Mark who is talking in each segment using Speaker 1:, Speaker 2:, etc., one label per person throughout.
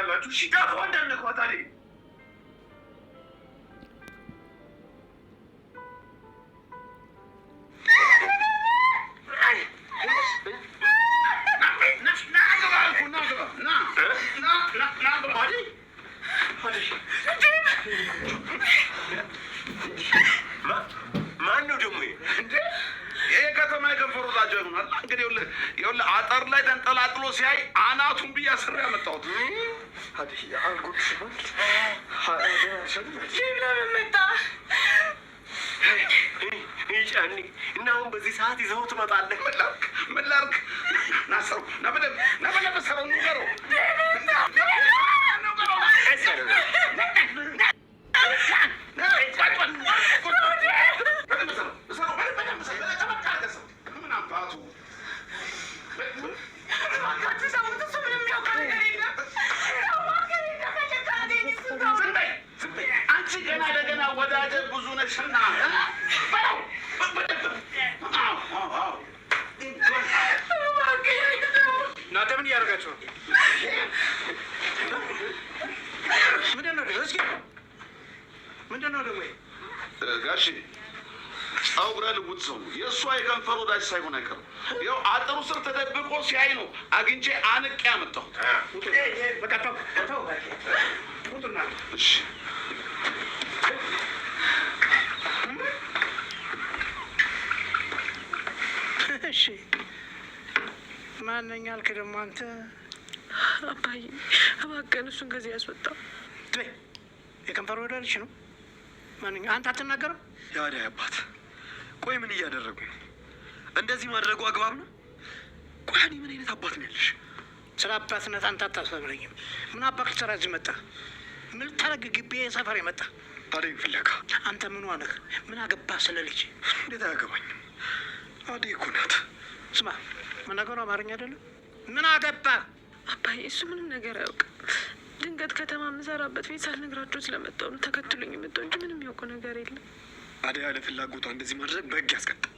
Speaker 1: ትጠብቃላችሁ? እሺ ዳፎ እንዳልነኳት አለ ማን ነው ደግሞ ይሄ ከተማ የከንፈሩ ራጃ ይሆናል። እንግዲህ ይኸውልህ አጠር ላይ ተንጠላጥሎ ሲያይ አናቱን ብዬ አስሬ ያመጣሁት
Speaker 2: ለምን መጣ ጫኒ እና አሁን በዚህ ሰዓት ይዘው ትመጣለህ?
Speaker 1: ምን ላድርግ? ናሰሩ ናበደብ ሰረው ንገረው አንቺ ገና ለገና ወዳጀ ብዙ ነሽና እናንተ ምን እያደረጋችሁ ነው? ምንድን ነው ደግሞ ጋሼ? ፀጉረ ልውጥ ሰው ነው። የእሷ የከንፈር ወዳጅ ሳይሆን አይቀርም። ያው አጥሩ ስር ተደብቆ ሲያይ ነው አግኝቼ አንቄ ያመጣሁት። እሺ
Speaker 3: እሺ ማነኛ አልክ ደግሞ አንተ?
Speaker 4: አባዬ እባክህን እሱን ከዚህ ያስወጣው።
Speaker 3: የከንፈር ወዳጅሽ ነው። ማንኛ አንተ አትናገርም?
Speaker 2: የአደይ አባት ቆይ ምን እያደረጉ ነው? እንደዚህ ማድረጉ አግባብ ነው? ቆይ እኔ ምን አይነት አባት ነው ያለሽ?
Speaker 3: ስለ አባትነት አንተ አታስተምረኝም። ምን አባክ ልትሰራ እዚህ መጣ? ምን ልታደርግ ግቢ ሰፈር የመጣ?
Speaker 2: አደይን ፍለጋ።
Speaker 3: አንተ ምን ዋነህ? ምን አገባህ ስለ ልጅ?
Speaker 2: እንዴት አያገባኝም? አደይ እኮ ናት።
Speaker 3: ስማ መናገሩ አማርኛ አይደለም። ምን አገባህ?
Speaker 4: አባዬ እሱ ምንም ነገር አያውቅም። ድንገት ከተማ የምሰራበት ቤት ሳልነግራቸው ስለመጣሁ ነው ተከትሎኝ የመጣው እንጂ ምንም ያውቀው ነገር የለም።
Speaker 2: አደይ ያለ ፍላጎቷ እንደዚህ ማድረግ በሕግ ያስቀጣል።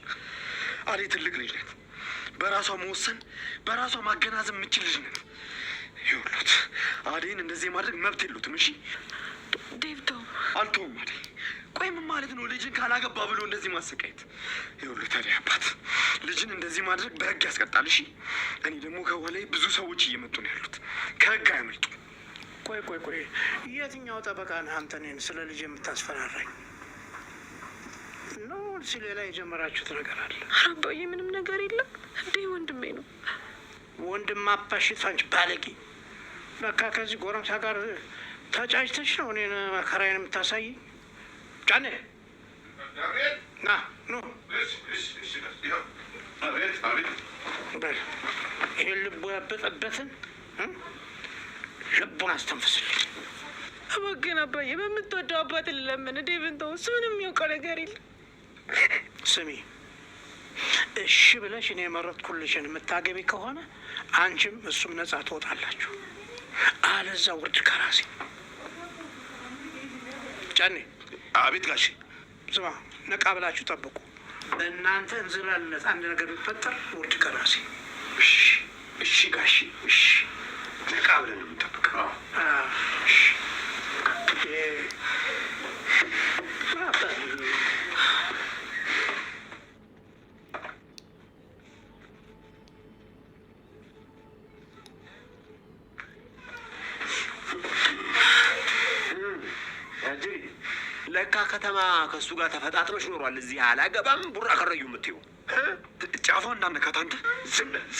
Speaker 2: አደይ ትልቅ ልጅ ናት። በራሷ መወሰን በራሷ ማገናዘብ የምችል ልጅ ናት። ይኸውልዎት አደይን እንደዚህ ማድረግ መብት የሉትም። እሺ
Speaker 4: ዴቭ ተው።
Speaker 2: አልተውም አደይ። ቆይ ምን ማለት ነው ልጅን ካላገባ ብሎ እንደዚህ ማሰቃየት? ይኸውልህ ታዲያ አባት ልጅን እንደዚህ ማድረግ በሕግ ያስቀጣል። እሺ እኔ ደግሞ ከኋላዬ ብዙ ሰዎች እየመጡ ነው ያሉት። ከሕግ አያመልጡ።
Speaker 3: ቆይ የትኛው ጠበቃ ነህ አንተ እኔን ስለ ልጅ የምታስፈራራኝ? ነው እዚህ ሌላ የጀመራችሁት ነገር አለ?
Speaker 4: ኧረ አባዬ ምንም ነገር የለም። እንዴ ወንድሜ ነው።
Speaker 3: ወንድም አባሽት አንቺ ባለጌ። በቃ ከዚህ ጎረምሳ ጋር ተጫጭተሽ ነው እኔን መከራዬን የምታሳይ? ጫኔ ና ኑ በል ይህን ልቡ ያበጠበትን ልቡን አስተንፍስልኝ።
Speaker 4: እባክህን አባዬ በምትወደው አባት ልለምን። ዴቭን ተው። እሱ ምንም የሚያውቀው ነገር የለም።
Speaker 3: ስሚ እሺ ብለሽ እኔ የመረጥኩልሽን የምታገቢ ከሆነ አንቺም እሱም ነጻ ትወጣላችሁ። አለዛ ውርድ ከራሴ። ጫኔ።
Speaker 1: አቤት ጋሼ።
Speaker 3: ስማ ነቃ ብላችሁ ጠብቁ። እናንተ እንዝላልነት አንድ ነገር ቢፈጠር ውርድ ከራሴ።
Speaker 1: እሺ ጋሼ። እሺ ነቃ ብለን ነው የምንጠብቀው።
Speaker 2: ለካ ከተማ ከእሱ ጋር ተፈጣጥሮች ኖሯል። እዚህ አላገባም ቡራ ከረዩ የምትይው ጫፏ እንዳነካት አንተ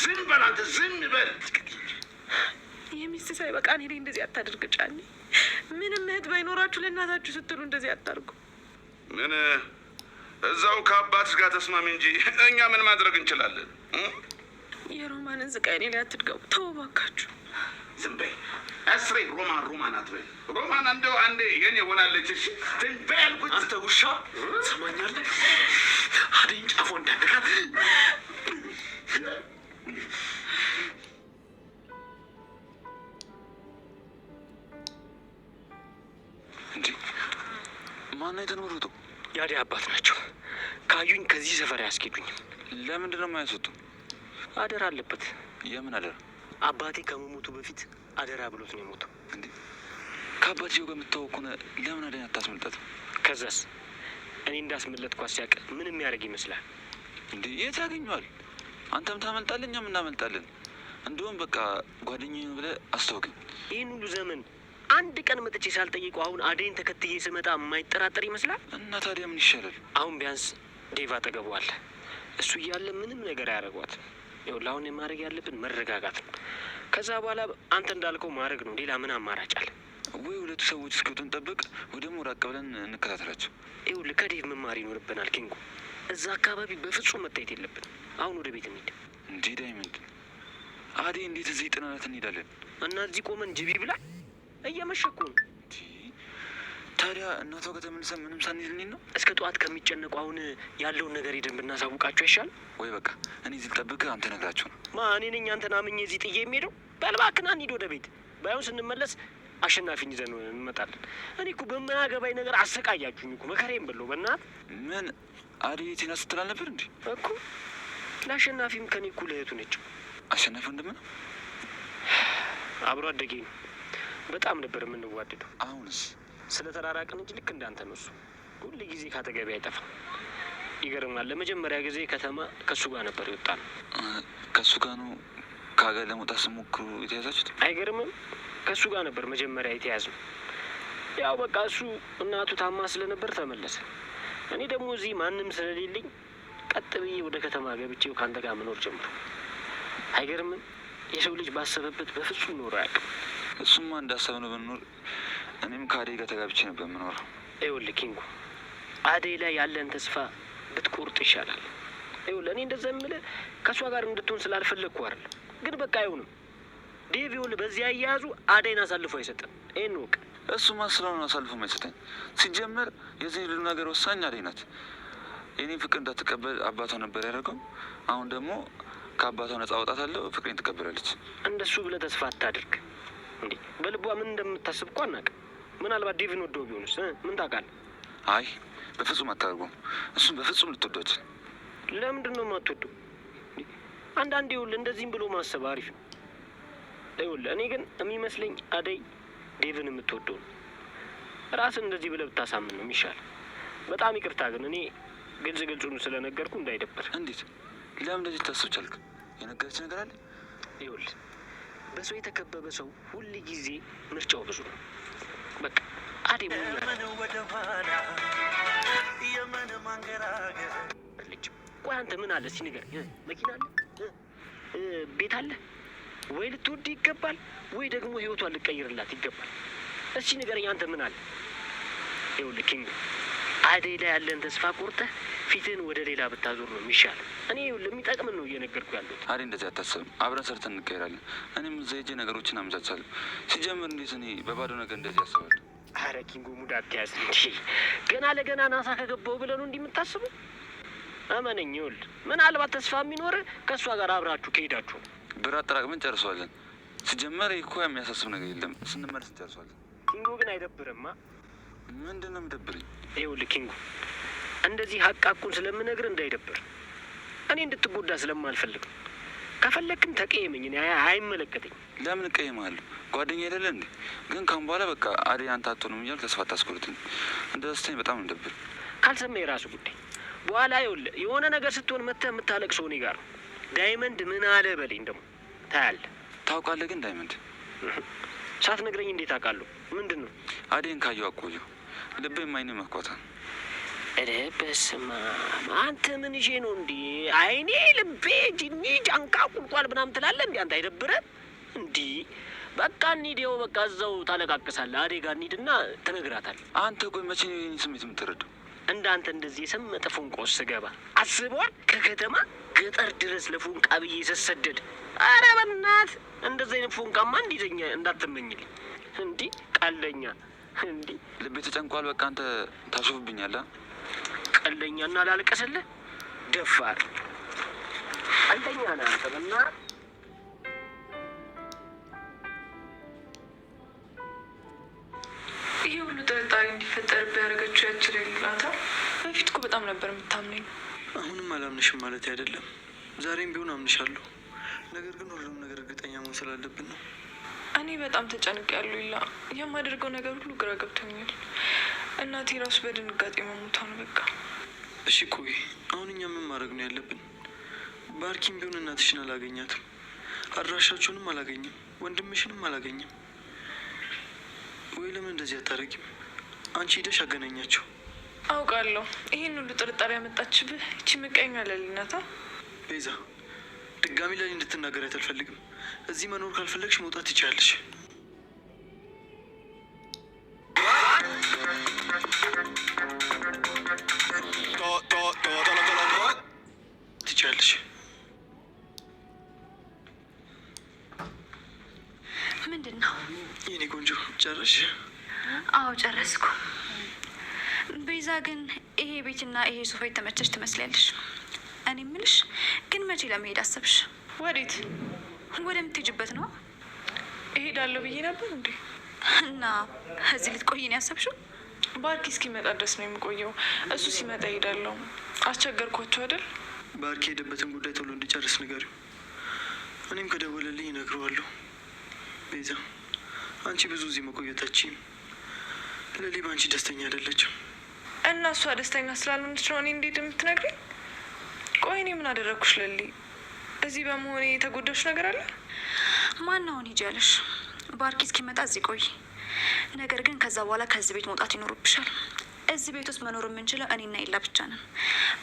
Speaker 1: ዝም በል አንተ ዝም በል።
Speaker 4: የሚስት ሳይበቃ እኔ ላይ እንደዚህ አታድርግ ጫኔ። ምንም እህት ባይኖራችሁ ለእናታችሁ ስትሉ እንደዚህ አታድርጉ።
Speaker 1: ምን እዛው ከአባትሽ ጋር ተስማሚ እንጂ እኛ ምን ማድረግ እንችላለን?
Speaker 4: የሮማንን ስቃይ እኔ ላይ አትድገሙ። ተው እባካችሁ።
Speaker 1: ዝም በይ አስሬ። ሮማን አትበይ። ሮማን እንደው አንዴ የኔ ሆናለች። እሺ ዝም በይ አልኩት።
Speaker 2: አንተ ውሻ ሰማኛለህ? አደይን ጫፎ እንዳነካት እንዴ! ማነው የተኖሩት? የአደይ አባት ናቸው። ካዩኝ ከዚህ ሰፈር አያስኬዱኝም።
Speaker 5: ለምንድን ነው የማያስወጡ?
Speaker 2: አደራ አለበት።
Speaker 5: የምን አደራ?
Speaker 2: አባቴ ከመሞቱ በፊት
Speaker 3: አደራ ብሎት ነው የሞተው።
Speaker 5: እንዴ ከአባትየው ጋር የምታወቅ ከሆነ ለምን አደኝ አታስመልጣትም?
Speaker 3: ከዛስ እኔ እንዳስመለጥኳት ሲያውቅ ምን የሚያደርግ ይመስላል?
Speaker 5: እንዴ የት ያገኘዋል? አንተም ታመልጣለህ፣ እኛም እናመልጣለን። እንደውም በቃ ጓደኛዬ ብለህ አስታውቅኝ።
Speaker 3: ይህን ሁሉ ዘመን አንድ ቀን መጥቼ ሳልጠይቀው አሁን አደይን ተከትዬ ስመጣ የማይጠራጠር ይመስላል?
Speaker 5: እና ታዲያ ምን ይሻላል?
Speaker 3: አሁን ቢያንስ ዴቭ አጠገቡ አለ። እሱ እያለ ምንም ነገር አያደርጓት። ይኸውልህ አሁን ማድረግ ያለብን መረጋጋት ነው። ከዛ በኋላ አንተ እንዳልከው ማድረግ ነው። ሌላ ምን አማራጭ አለ?
Speaker 5: ወይ ሁለቱ ሰዎች እስኪወጡን ጠብቅ፣ ወይ ደግሞ ራቅ ብለን እንከታተላቸው።
Speaker 3: ይኸውልህ ከዴቭ መማር ይኖርብናል ኪንጎ። እዛ አካባቢ በፍጹም መታየት የለብን። አሁን ወደ ቤት እንሂድ።
Speaker 5: እንዴ ዳይመንድ፣ አደይ እንዴት እዚህ ጥናት እንሄዳለን?
Speaker 3: እና እዚህ ቆመን ጅቢ ብላ እየመሸ እኮ ነው።
Speaker 5: ታዲያ እናቷ ጋር ተመልሰን ምንም ሳንሄድ እንሂድ ነው?
Speaker 3: እስከ ጠዋት ከሚጨነቁ አሁን ያለውን ነገር ሄደን ብናሳውቃቸው አይሻልም
Speaker 5: ወይ? በቃ እኔ እዚህ ልጠብቅህ፣ አንተ ነግራቸው ነው።
Speaker 3: እኔ ነኝ አንተን አምኜ እዚህ ጥዬ የሚሄደው? በል እባክህ ና እንሂድ ወደ ቤት። ባይሆን ስንመለስ አሸናፊን ይዘን እንመጣለን። እኔ እኮ በማያገባኝ ነገር አሰቃያችሁኝ እኮ መከሬም ብለው በእናትህ።
Speaker 5: ምን አደይ ቴና ስትል አልነበር እንዴ?
Speaker 3: እኮ ለአሸናፊም ከኔ እኩል እህቱ ነች።
Speaker 5: አሸናፊ ወንድም ነው?
Speaker 3: አብሮ አደጌ ነው። በጣም ነበር የምንዋደደው።
Speaker 5: አሁንስ
Speaker 3: ስለ ተራራቅን እንጂ ልክ እንዳንተ ነው። እሱ ሁሉ ጊዜ ካጠገቤ አይጠፋም። ይገርማል። ለመጀመሪያ ጊዜ ከተማ ከእሱ ጋር ነበር የወጣ ነው።
Speaker 5: ከእሱ ጋር ነው ከሀገር ለመውጣት ስሞክሩ የተያዛችሁት?
Speaker 3: አይገርምም? ከእሱ ጋር ነበር መጀመሪያ የተያዝነው። ያው በቃ እሱ እናቱ ታማ ስለነበር ተመለሰ። እኔ ደግሞ እዚህ ማንም ስለሌለኝ ቀጥ ብዬ ወደ ከተማ ገብቼው ከአንተ ጋር መኖር ጀምሮ። አይገርምም? የሰው ልጅ ባሰበበት በፍጹም ኖሮ አያውቅም።
Speaker 5: እሱማ እንዳሰብነው ብንኖር እኔም ከአደይ ጋር ተጋብቼ ነበር የምኖረው።
Speaker 3: ይኸውልህ ኪንጎ፣ አደይ ላይ ያለን ተስፋ ብትቆርጥ ይሻላል። ይኸውልህ እኔ እንደዛ የምልህ ከእሷ ጋር እንድትሆን ስላልፈለግኩ አይደለም፣ ግን በቃ አይሆንም። ዴቭ ይኸውልህ በዚህ አያያዙ አደይን አሳልፎ አይሰጥም። ይህን ወቅ
Speaker 5: እሱማ ስለሆነ አሳልፎ አይሰጠኝ። ሲጀመር የዚህ ሁሉ ነገር ወሳኝ አደይ ናት። የኔን ፍቅር እንዳትቀበል አባቷ ነበር ያደረገው። አሁን ደግሞ ከአባቷ ነጻ አወጣታለሁ፣ ፍቅሬን ትቀበላለች።
Speaker 3: እንደሱ ብለህ ተስፋ አታድርግ። እንዴ በልቧ ምን እንደምታስብ እኮ አናውቅም። ምናልባት ዴቭን ወደው ቢሆንስ ምን ታውቃለህ?
Speaker 5: አይ በፍጹም አታደርጉም። እሱም በፍጹም ልትወዷች።
Speaker 3: ለምንድን ነው የማትወደው? አንዳንዴ ይኸውልህ እንደዚህም ብሎ ማሰብ አሪፍ ነው። ይኸውልህ እኔ ግን የሚመስለኝ አደይ ዴቭን የምትወደው ነው። ራስን እንደዚህ ብለህ ብታሳምን ነው የሚሻል። በጣም ይቅርታ ግን እኔ ግልጹን ስለነገርኩ እንዳይደበር።
Speaker 5: እንዴት? ለምን እንደዚህ ታስብ ቻልክ? የነገረች ነገር አለ?
Speaker 3: ይኸውልህ በሰው የተከበበ ሰው ሁል ጊዜ ምርጫው ብዙ ነው። በቃ አደይ ልጅ ቆይ አንተ ምን አለ እስኪ ንገረኝ። መኪና አለ? ቤት አለ? ወይ ልትወድ ይገባል ወይ ደግሞ ህይወቷን ልቀይርላት ይገባል። እስኪ ንገረኝ አንተ ምን አለ? ይኸውልህ ኪንግ፣ አደይ ላይ ያለን ተስፋ ቆርጠህ ፊትን ወደ ሌላ ብታዞር ነው የሚሻል። እኔ ለሚጠቅምን ነው እየነገርኩ ያሉት።
Speaker 5: አደይ እንደዚህ አታስብም። አብረን ሰርተን እንቀይራለን። እኔም እዛ ሄጄ ነገሮችን አመቻቻለሁ። ሲጀምር እንዴት እኔ በባዶ ነገር እንደዚህ ያስባለሁ?
Speaker 3: አረ ኪንጎ ሙድ አትያዝ እንጂ ገና ለገና ናሳ ከገባው ብለህ ነው እንዲህ የምታስበው? እመነኝ፣ ይኸውልህ ምናልባት ተስፋ የሚኖር ከእሷ ጋር አብራችሁ ከሄዳችሁ።
Speaker 5: ብር አጠራቅመን ጨርሰዋለን። ሲጀመር እኮ የሚያሳስብ ነገር የለም። ስንመለስ እንጨርሰዋለን።
Speaker 3: ኪንጎ ግን አይደብርማ?
Speaker 5: ምንድን ነው የሚደብረኝ?
Speaker 3: ይኸውልህ ኪንጎ፣ እንደዚህ ሀቃቁን ስለምነግር እንዳይደብር። እኔ እንድትጎዳ ስለማልፈልግ። ከፈለግክም ተቀየመኝ፣ እኔ አይመለከተኝ።
Speaker 5: ለምን እቀየምሃለሁ? ጓደኛ አይደለ እንዴ? ግን ካሁን በኋላ በቃ አደይ አንተ አትሆንም እያልክ ተስፋ አታስቆርጥኝ። እንደስተኝ በጣም እንደብር።
Speaker 3: ካልሰማ የራሱ ጉዳይ። በኋላ ይኸውልህ የሆነ ነገር ስትሆን መተህ የምታለቅሰው እኔ ጋር ነው። ዳይመንድ ምን አለ በለኝ ደግሞ ታያለህ።
Speaker 5: ታውቃለህ ግን ዳይመንድ
Speaker 3: ሳትነግረኝ እንዴት አውቃለሁ? ምንድን ነው?
Speaker 5: አደይን ካየሁ አቆየሁ። ልቤ የማይኔ መኳታል።
Speaker 3: እረ በስመ አብ! አንተ ምን ይዤ ነው እንዴ? አይኔ ልቤ ጅኒ ጫንቃ ቁልቋል ምናምን ትላለህ እንዴ? አንተ አይደብርህ እንዲህ? በቃ እንሂድ። ይኸው በቃ እዛው ታለቃቅሳለህ። አደይ ጋር እንሂድና ትነግራታለህ።
Speaker 5: አንተ ቆይ መቼ ነው የኔን ስሜት የምትረዳው?
Speaker 3: እንዳንተ እንደዚህ የሰመጠ ፎንቃ ውስጥ ስገባ አስበዋል? ከከተማ ገጠር ድረስ ለፎንቃ ብዬ ስሰደድ። አረ በእናትህ እንደዚህ አይነት ፎንቃማ እንዲዘኛ እንዳትመኝልኝ። እንዲህ ቀለኛ እንዲህ
Speaker 5: ልቤ ተጨንቋል። በቃ አንተ ታሾፍብኛለህ።
Speaker 3: ቀለኛና ላልቀስልህ ደፋር ቀለኛ ነህ አንተ በእናትህ።
Speaker 4: ይሄ ሁሉ ጥርጣሬ እንዲፈጠርብህ ያደረገችው ያችል ይላታ። በፊት እኮ በጣም ነበር የምታምነኝ።
Speaker 2: አሁንም አላምንሽም ማለት አይደለም። ዛሬም ቢሆን አምንሻለሁ። ነገር ግን ሁሉም ነገር እርግጠኛ መሆን ስላለብን ነው።
Speaker 4: እኔ በጣም ተጨንቄያለሁ። ይላ የማደርገው ነገር ሁሉ ግራ ገብቶኛል። እናቴ ራሱ በድንጋጤ መሞቷ ነው። በቃ
Speaker 2: እሺ ቆይ አሁን እኛ ምን ማድረግ ነው ያለብን? ባርኪም ቢሆን እናትሽን አላገኛትም፣ አድራሻችሁንም አላገኝም፣ ወንድምሽንም አላገኝም። ወይ ለምን እንደዚህ አታረጊም? አንቺ ሂደሽ አገናኛቸው።
Speaker 4: አውቃለሁ ይህን ሁሉ ጥርጣሬ ያመጣችብህ ይቺ ምቀኛ ለሊ ናታ።
Speaker 2: ቤዛ ድጋሚ ለሊ እንድትናገሪያት አልፈልግም። እዚህ መኖር ካልፈለግሽ መውጣት ትችያለሽ። ትችያለሽ።
Speaker 6: ምንድን ነው
Speaker 2: የኔ ቆንጆ ጨረሽ?
Speaker 6: አዎ ጨረስኩ። ቤዛ ግን ይሄ ቤትና ይሄ ሶፋ የተመቸሽ ትመስላለሽ። እኔ ምልሽ ግን መቼ ለመሄድ አሰብሽ?
Speaker 4: ወዴት?
Speaker 6: ወደምትሄጂበት ነው።
Speaker 4: እሄዳለሁ ብዬ ነበር እንዴ?
Speaker 6: እና እዚህ ልትቆይ ነው ያሰብሽው?
Speaker 4: ባርኪ እስኪመጣ ድረስ ነው የምቆየው። እሱ ሲመጣ እሄዳለሁ። አስቸገርኳቸው አይደል?
Speaker 2: ባርኪ የሄደበትን ጉዳይ ቶሎ እንዲጨርስ ንገሪው። እኔም ከደወለልኝ እነግረዋለሁ። ቤዛ አንቺ ብዙ እዚህ መቆየታችን ለሊ በአንቺ ደስተኛ አይደለችም።
Speaker 4: እና እሷ ደስተኛ ስላልሆነች ነው እኔ እንዴት የምትነግሪኝ? ቆይ እኔ ምን አደረግኩሽ ለሊ? እዚህ በመሆኔ የተጎዳሽ ነገር አለ?
Speaker 6: ማናውን ሂጂ ያለሽ? ባርኪ እስኪመጣ እዚህ ቆይ። ነገር ግን ከዛ በኋላ ከዚህ ቤት መውጣት ይኖርብሻል። እዚህ ቤት ውስጥ መኖር የምንችለው እኔና ኤላ ብቻ ነን።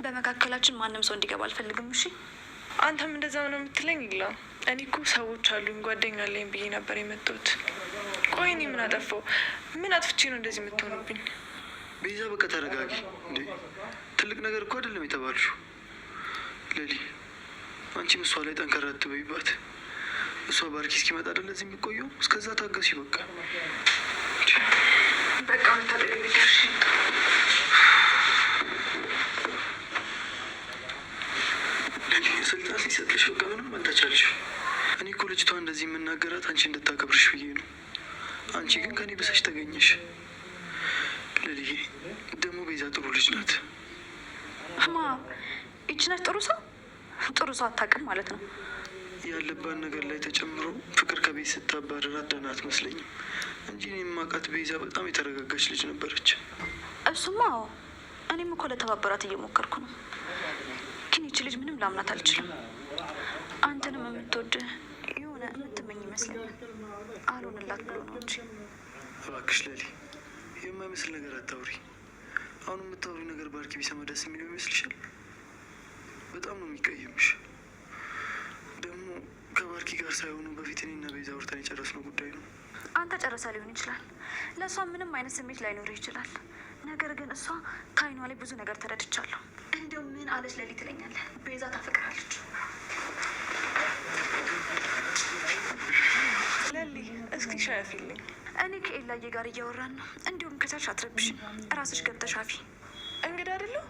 Speaker 6: በመካከላችን ማንም ሰው እንዲገባ አልፈልግም። እሺ?
Speaker 4: አንተም እንደዛ ነው የምትለኝ? ይላ እኔ እኮ ሰዎች አሉኝ፣ ጓደኛ አለኝ ብዬ ነበር የመጣሁት። ቆይ እኔ ምን አጠፋው? ምን አጥፍቼ ነው እንደዚህ የምትሆኑብኝ?
Speaker 2: ቤዛ በቃ ተረጋጊ። እንዴ ትልቅ ነገር እኮ አይደለም የተባልሽው። ለሊ አንቺም እሷ ላይ ጠንከራ አትበይባት። እሷ ባርኪ እስኪመጣ አይደል እዚህ የሚቆየው? እስከዛ ታገሲ በቃ።
Speaker 4: በቃ ምታደርግልሽ
Speaker 2: ለሊ ስልጣን ሲሰጥሽ በቃ ምንም አልተቻልሽ። እኔ እኮ ልጅቷ እንደዚህ የምናገራት አንቺ እንድታከብርሽ ብዬ ነው። አንቺ ግን ከኔ ብሰሽ ተገኘሽ። ለልዬ ደግሞ ቤዛ ጥሩ ልጅ ናት።
Speaker 6: ማ ይች ናት ጥሩ ሰው? ጥሩ ሰው አታውቅም ማለት ነው።
Speaker 2: ያለባት ነገር ላይ ተጨምሮ ፍቅር ከቤት ስታባረራት ደህና አትመስለኝም እንጂ እኔ የማውቃት ቤዛ በጣም የተረጋጋች ልጅ ነበረች።
Speaker 6: እሱማ እኔም እኮ ለተባበራት እየሞከርኩ ነው። ግን ይች ልጅ ምንም ላምናት አልችልም። አንተንም የምትወድ የሆነ የምትመኝ ይመስለኛል። አልሆንላት ብሎ ነው እንጂ።
Speaker 2: እባክሽ ለሊ የማይመስል ነገር አታውሪ። አሁን የምታውሪ ነገር ባርኪ ቢሰማ ደስ የሚለው ይመስልሻል? በጣም ነው የሚቀየምሽ። ደግሞ ከባርኪ ጋር ሳይሆኑ በፊት እኔና ቤዛ አውርተን የጨረስነው ጉዳይ ነው።
Speaker 6: አንተ ጨረሳ ሊሆን ይችላል። ለእሷ ምንም አይነት ስሜት ላይኖርህ ይችላል። ነገር ግን እሷ ከአይኗ ላይ ብዙ ነገር ተረድቻለሁ። እንደው ምን አለች ለሊ ትለኛለህ? ቤዛ ታፈቅራለች።
Speaker 4: ለሊ እስኪ ሻፊልኝ።
Speaker 6: እኔ ከኤላዬ ጋር እያወራን ነው። እንዲሁም ከቻልሽ አትረብሽኝ። እራስሽ ገብተሽ አፊ።
Speaker 4: እንግዳ አይደለሁ?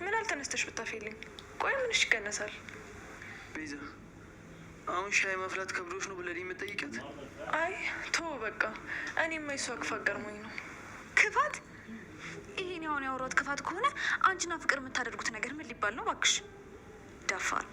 Speaker 4: ምን አልተነስተሽ ብታፊልኝ? ቆይ ምንሽ ይቀነሳል?
Speaker 2: ቤዛ አሁን ሻይ ማፍላት ከብዶች ነው ብለህ የምጠይቀት?
Speaker 4: አይ ቶ በቃ እኔማ የሷ ክፋት ገርሞኝ ነው።
Speaker 6: ክፋት? ይሄን አሁን ያወራሁት ክፋት ከሆነ አንቺና ፍቅር የምታደርጉት ነገር ምን ሊባል ነው? እባክሽ ደፋር።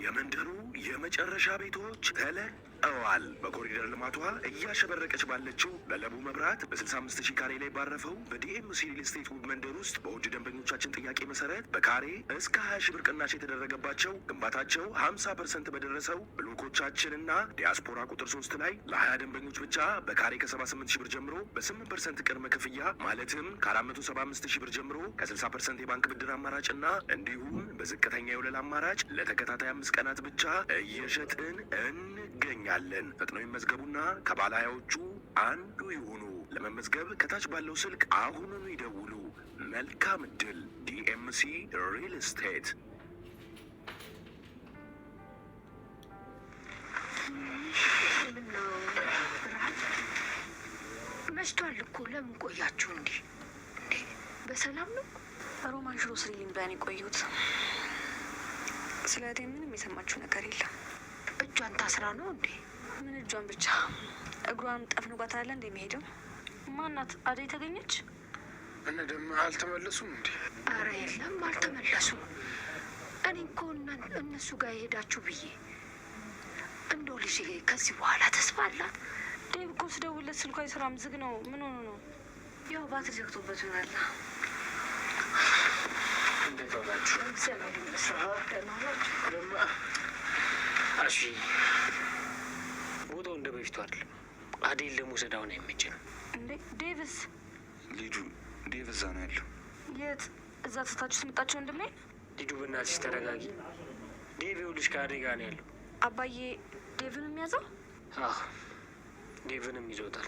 Speaker 7: የመንደሩ የመጨረሻ ቤቶች ተለቀዋል። በኮሪደር ልማቷ እያሸበረቀች ባለችው በለቡ መብራት በ65 ሺህ ካሬ ላይ ባረፈው በዲኤምሲ ሪል ስቴት ውብ መንደር ውስጥ በውድ ደንበኞቻችን ጥያቄ መሰረት በካሬ እስከ 20 ሺህ ብር ቅናሽ የተደረገባቸው ግንባታቸው 50% በደረሰው ብሎኮቻችንና ዲያስፖራ ቁጥር 3 ላይ ለ20 ደንበኞች ብቻ በካሬ ከ78 ሺህ ብር ጀምሮ በ8% ቅድመ ክፍያ ማለትም ከ475 ሺህ ብር ጀምሮ ከ60% የባንክ ብድር አማራጭና እንዲሁም በዝቅተኛ የወለል አማራጭ ለተከታታይ 5 ቀናት ብቻ እየሸጥን እንገኛለን። ፈጥነው ይመዝገቡና ከባለሀያዎቹ አንዱ ይሁኑ። ለመመዝገብ ከታች ባለው ስልክ አሁኑኑ ይደውሉ። መልካም እድል። ዲኤምሲ ሪል ስቴት።
Speaker 6: መሽቷል እኮ ለምን ቆያችሁ? እንዲህ በሰላም ነው? ሮማን ሽሮ ስሪልኝ ብላን የቆዩት።
Speaker 4: ስለ እህቴ ምንም የሰማችሁ ነገር የለም።
Speaker 6: እጇን ታስራ ነው እንዴ?
Speaker 4: ምን እጇን ብቻ
Speaker 6: እግሯን ጠፍንጓት አለ እንደ የሚሄደው። ማናት? አደይ ተገኘች?
Speaker 2: እነ ደግሞ አልተመለሱም እንዴ?
Speaker 6: አረ የለም አልተመለሱም።
Speaker 8: እኔ እኮ እነሱ ጋር የሄዳችሁ ብዬ እንደው ልጅ ከዚህ በኋላ ተስፋ አላት።
Speaker 6: ዴቭ እኮ ስደውልለት ስልኩ አይሰራም፣ ዝግ ነው። ምን ሆኖ ነው?
Speaker 8: ያው ባትሪ ዘግቶበት ይሆናል።
Speaker 3: እንዴት ሆናችሁ? እሺ ቦታው እንደ በፊቱ አይደለም። አዴን ለመውሰድ አሁን አይመችም።
Speaker 6: እንዴ ዴቭስ?
Speaker 5: ልጁ ዴቭ እዛ ነው ያለው።
Speaker 6: የት? እዛ ትታችሁ ስመጣችሁ ወንድሜ።
Speaker 3: ልጁ በእናትሽ ተረጋጊ። ዴቭ ይኸውልሽ ከአዴ ጋር ነው ያለው።
Speaker 6: አባዬ ዴቭን የሚያዘው?
Speaker 3: አዎ ዴቭንም ይዞታል።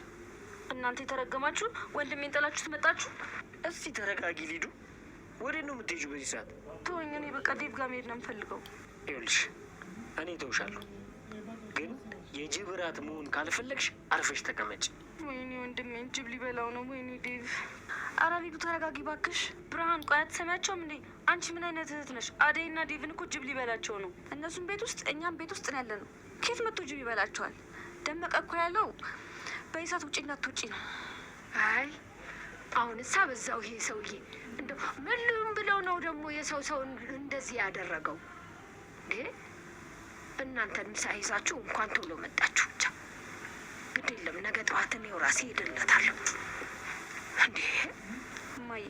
Speaker 6: እናንተ የተረገማችሁ ወንድሜን ጥላችሁ ትመጣችሁ።
Speaker 3: እስቲ ተረጋጊ ሊዱ። ወዴት ነው የምትሄጂው በዚህ ሰዓት?
Speaker 6: ተወኝ። እኔ በቃ ዴቭ ጋር መሄድ ነው የምፈልገው።
Speaker 3: ይኸውልሽ እኔ ተውሻለሁ፣ ግን የጅብ እራት መሆን ካልፈለግሽ አርፈሽ ተቀመጭ።
Speaker 6: ወይኔ ወንድሜን ጅብ ሊበላው ነው። ወይኔ ዴቭ። አረ ሊዱ ተረጋጊ ባክሽ። ብርሃን ቆይ አትሰሚያቸውም እንዴ? አንቺ ምን አይነት እህት ነሽ? አደይና ዴቭን እኮ ጅብ ሊበላቸው ነው። እነሱም ቤት ውስጥ እኛም ቤት ውስጥ ነው ያለ ነው። ኬት መጥቶ ጅብ ይበላቸዋል? ደመቀ እኮ ያለው በይሳት ውጭ እንዳትወጪ ነው።
Speaker 8: አይ አሁንሳ በዛው። ይሄ ሰውዬ እንደው ምንም ብለው ነው ደግሞ የሰው እንደዚህ ያደረገው? እናንተን ሳይዛችሁ እንኳን ቶሎ መጣችሁ። ብቻ ግድ የለም ነገ ጠዋት እኔው ራሴ ሄድለታለሁ። እንዴ
Speaker 6: እማዬ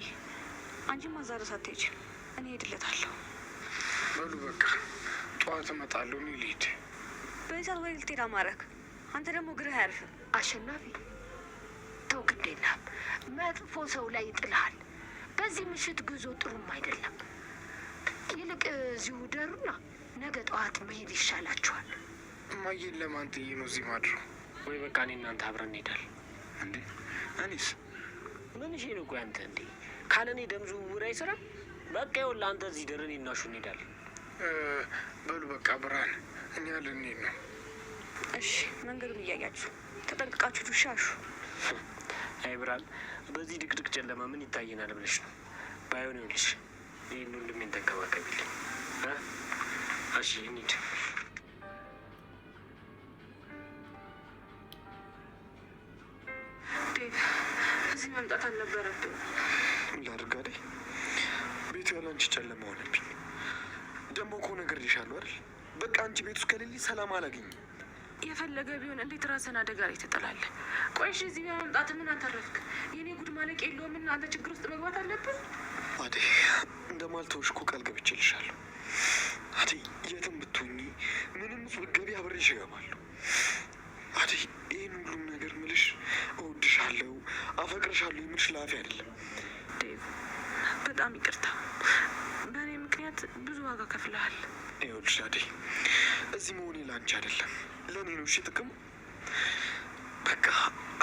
Speaker 6: አንቺማ ዛሬ ሳትሄጂም እኔ ሄድለታለሁ።
Speaker 2: በሉ በቃ ጠዋት እመጣለሁ። እኔ ልሂድ።
Speaker 6: በይሳት ወይ ልትሄድ አማረክ። አንተ ደግሞ ግርህ አያርፍም።
Speaker 8: አሸናፊ ተው፣ ግድ የለም መጥፎ ሰው ላይ ይጥልሃል። በዚህ ምሽት ጉዞ ጥሩም አይደለም። ይልቅ እዚሁ ደሩና ነገ ጠዋት መሄድ ይሻላችኋል።
Speaker 2: እማዬን ለማን ጥዬ ነው እዚህ ማድረው?
Speaker 3: ወይ በቃ እኔ እናንተ አብረን እንሄዳለን።
Speaker 5: እንዴ እኔስ
Speaker 3: ምን እሺ ነው? ቆይ አንተ እንዴ ካለ እኔ ደም ዝውውር አይሰራም? በቃ ይኸውልህ አንተ እዚህ ደረን እናሹ እንሄዳለን።
Speaker 2: በሉ በቃ ብርሃን፣ እኛ ልንሄድ ነው።
Speaker 6: እሺ መንገዱን እያያችሁ ተጠንቅቃችሁ ትሻሹ።
Speaker 3: አይ ብርሃን፣ በዚህ ድቅድቅ ጨለማ ምን ይታየናል ብለሽ ነው? ባይሆን ይኸውልሽ ይህን ወንድሜን ተንከባከቢልኝ። እሺ እንሂድ።
Speaker 6: ዴቭ እዚህ መምጣት አልነበረብን።
Speaker 2: ምን ላድርግ አደይ? ቤቱ ያለ አንቺ ጨለማ ሆነብኝ። ደግሞ እኮ ነገር ይሻሉ አይደል? በቃ አንቺ ቤት ውስጥ ከሌሊ ሰላም አላገኝም።
Speaker 4: የፈለገ ቢሆን እንዴት ራስን አደጋ ላይ ትጥላለህ? ቆይ እሺ እዚህ በመምጣት ምን አተረፍክ? የኔ ጉድ ማለቅ የለውም እና አንተ ችግር ውስጥ መግባት አለብን?
Speaker 2: አደይ እንደማልተውሽ እኮ ቃል ገብቼልሻለሁ። አደይ የትም ብትሆኚ ምንም ብትገቢ አብሬሽ እገባለሁ። አደይ ይህን ሁሉም ነገር ምልሽ እወድሻለሁ፣ አፈቅርሻለሁ የምልሽ ላፊ አይደለም።
Speaker 4: ዴቭ በጣም ይቅርታ፣ በእኔ ምክንያት ብዙ ዋጋ ከፍለሃል።
Speaker 2: ይኸውልሽ አደይ እዚህ መሆኔ ለአንቺ አይደለም ለእኔ ነው። እሺ ጥቅሙ በቃ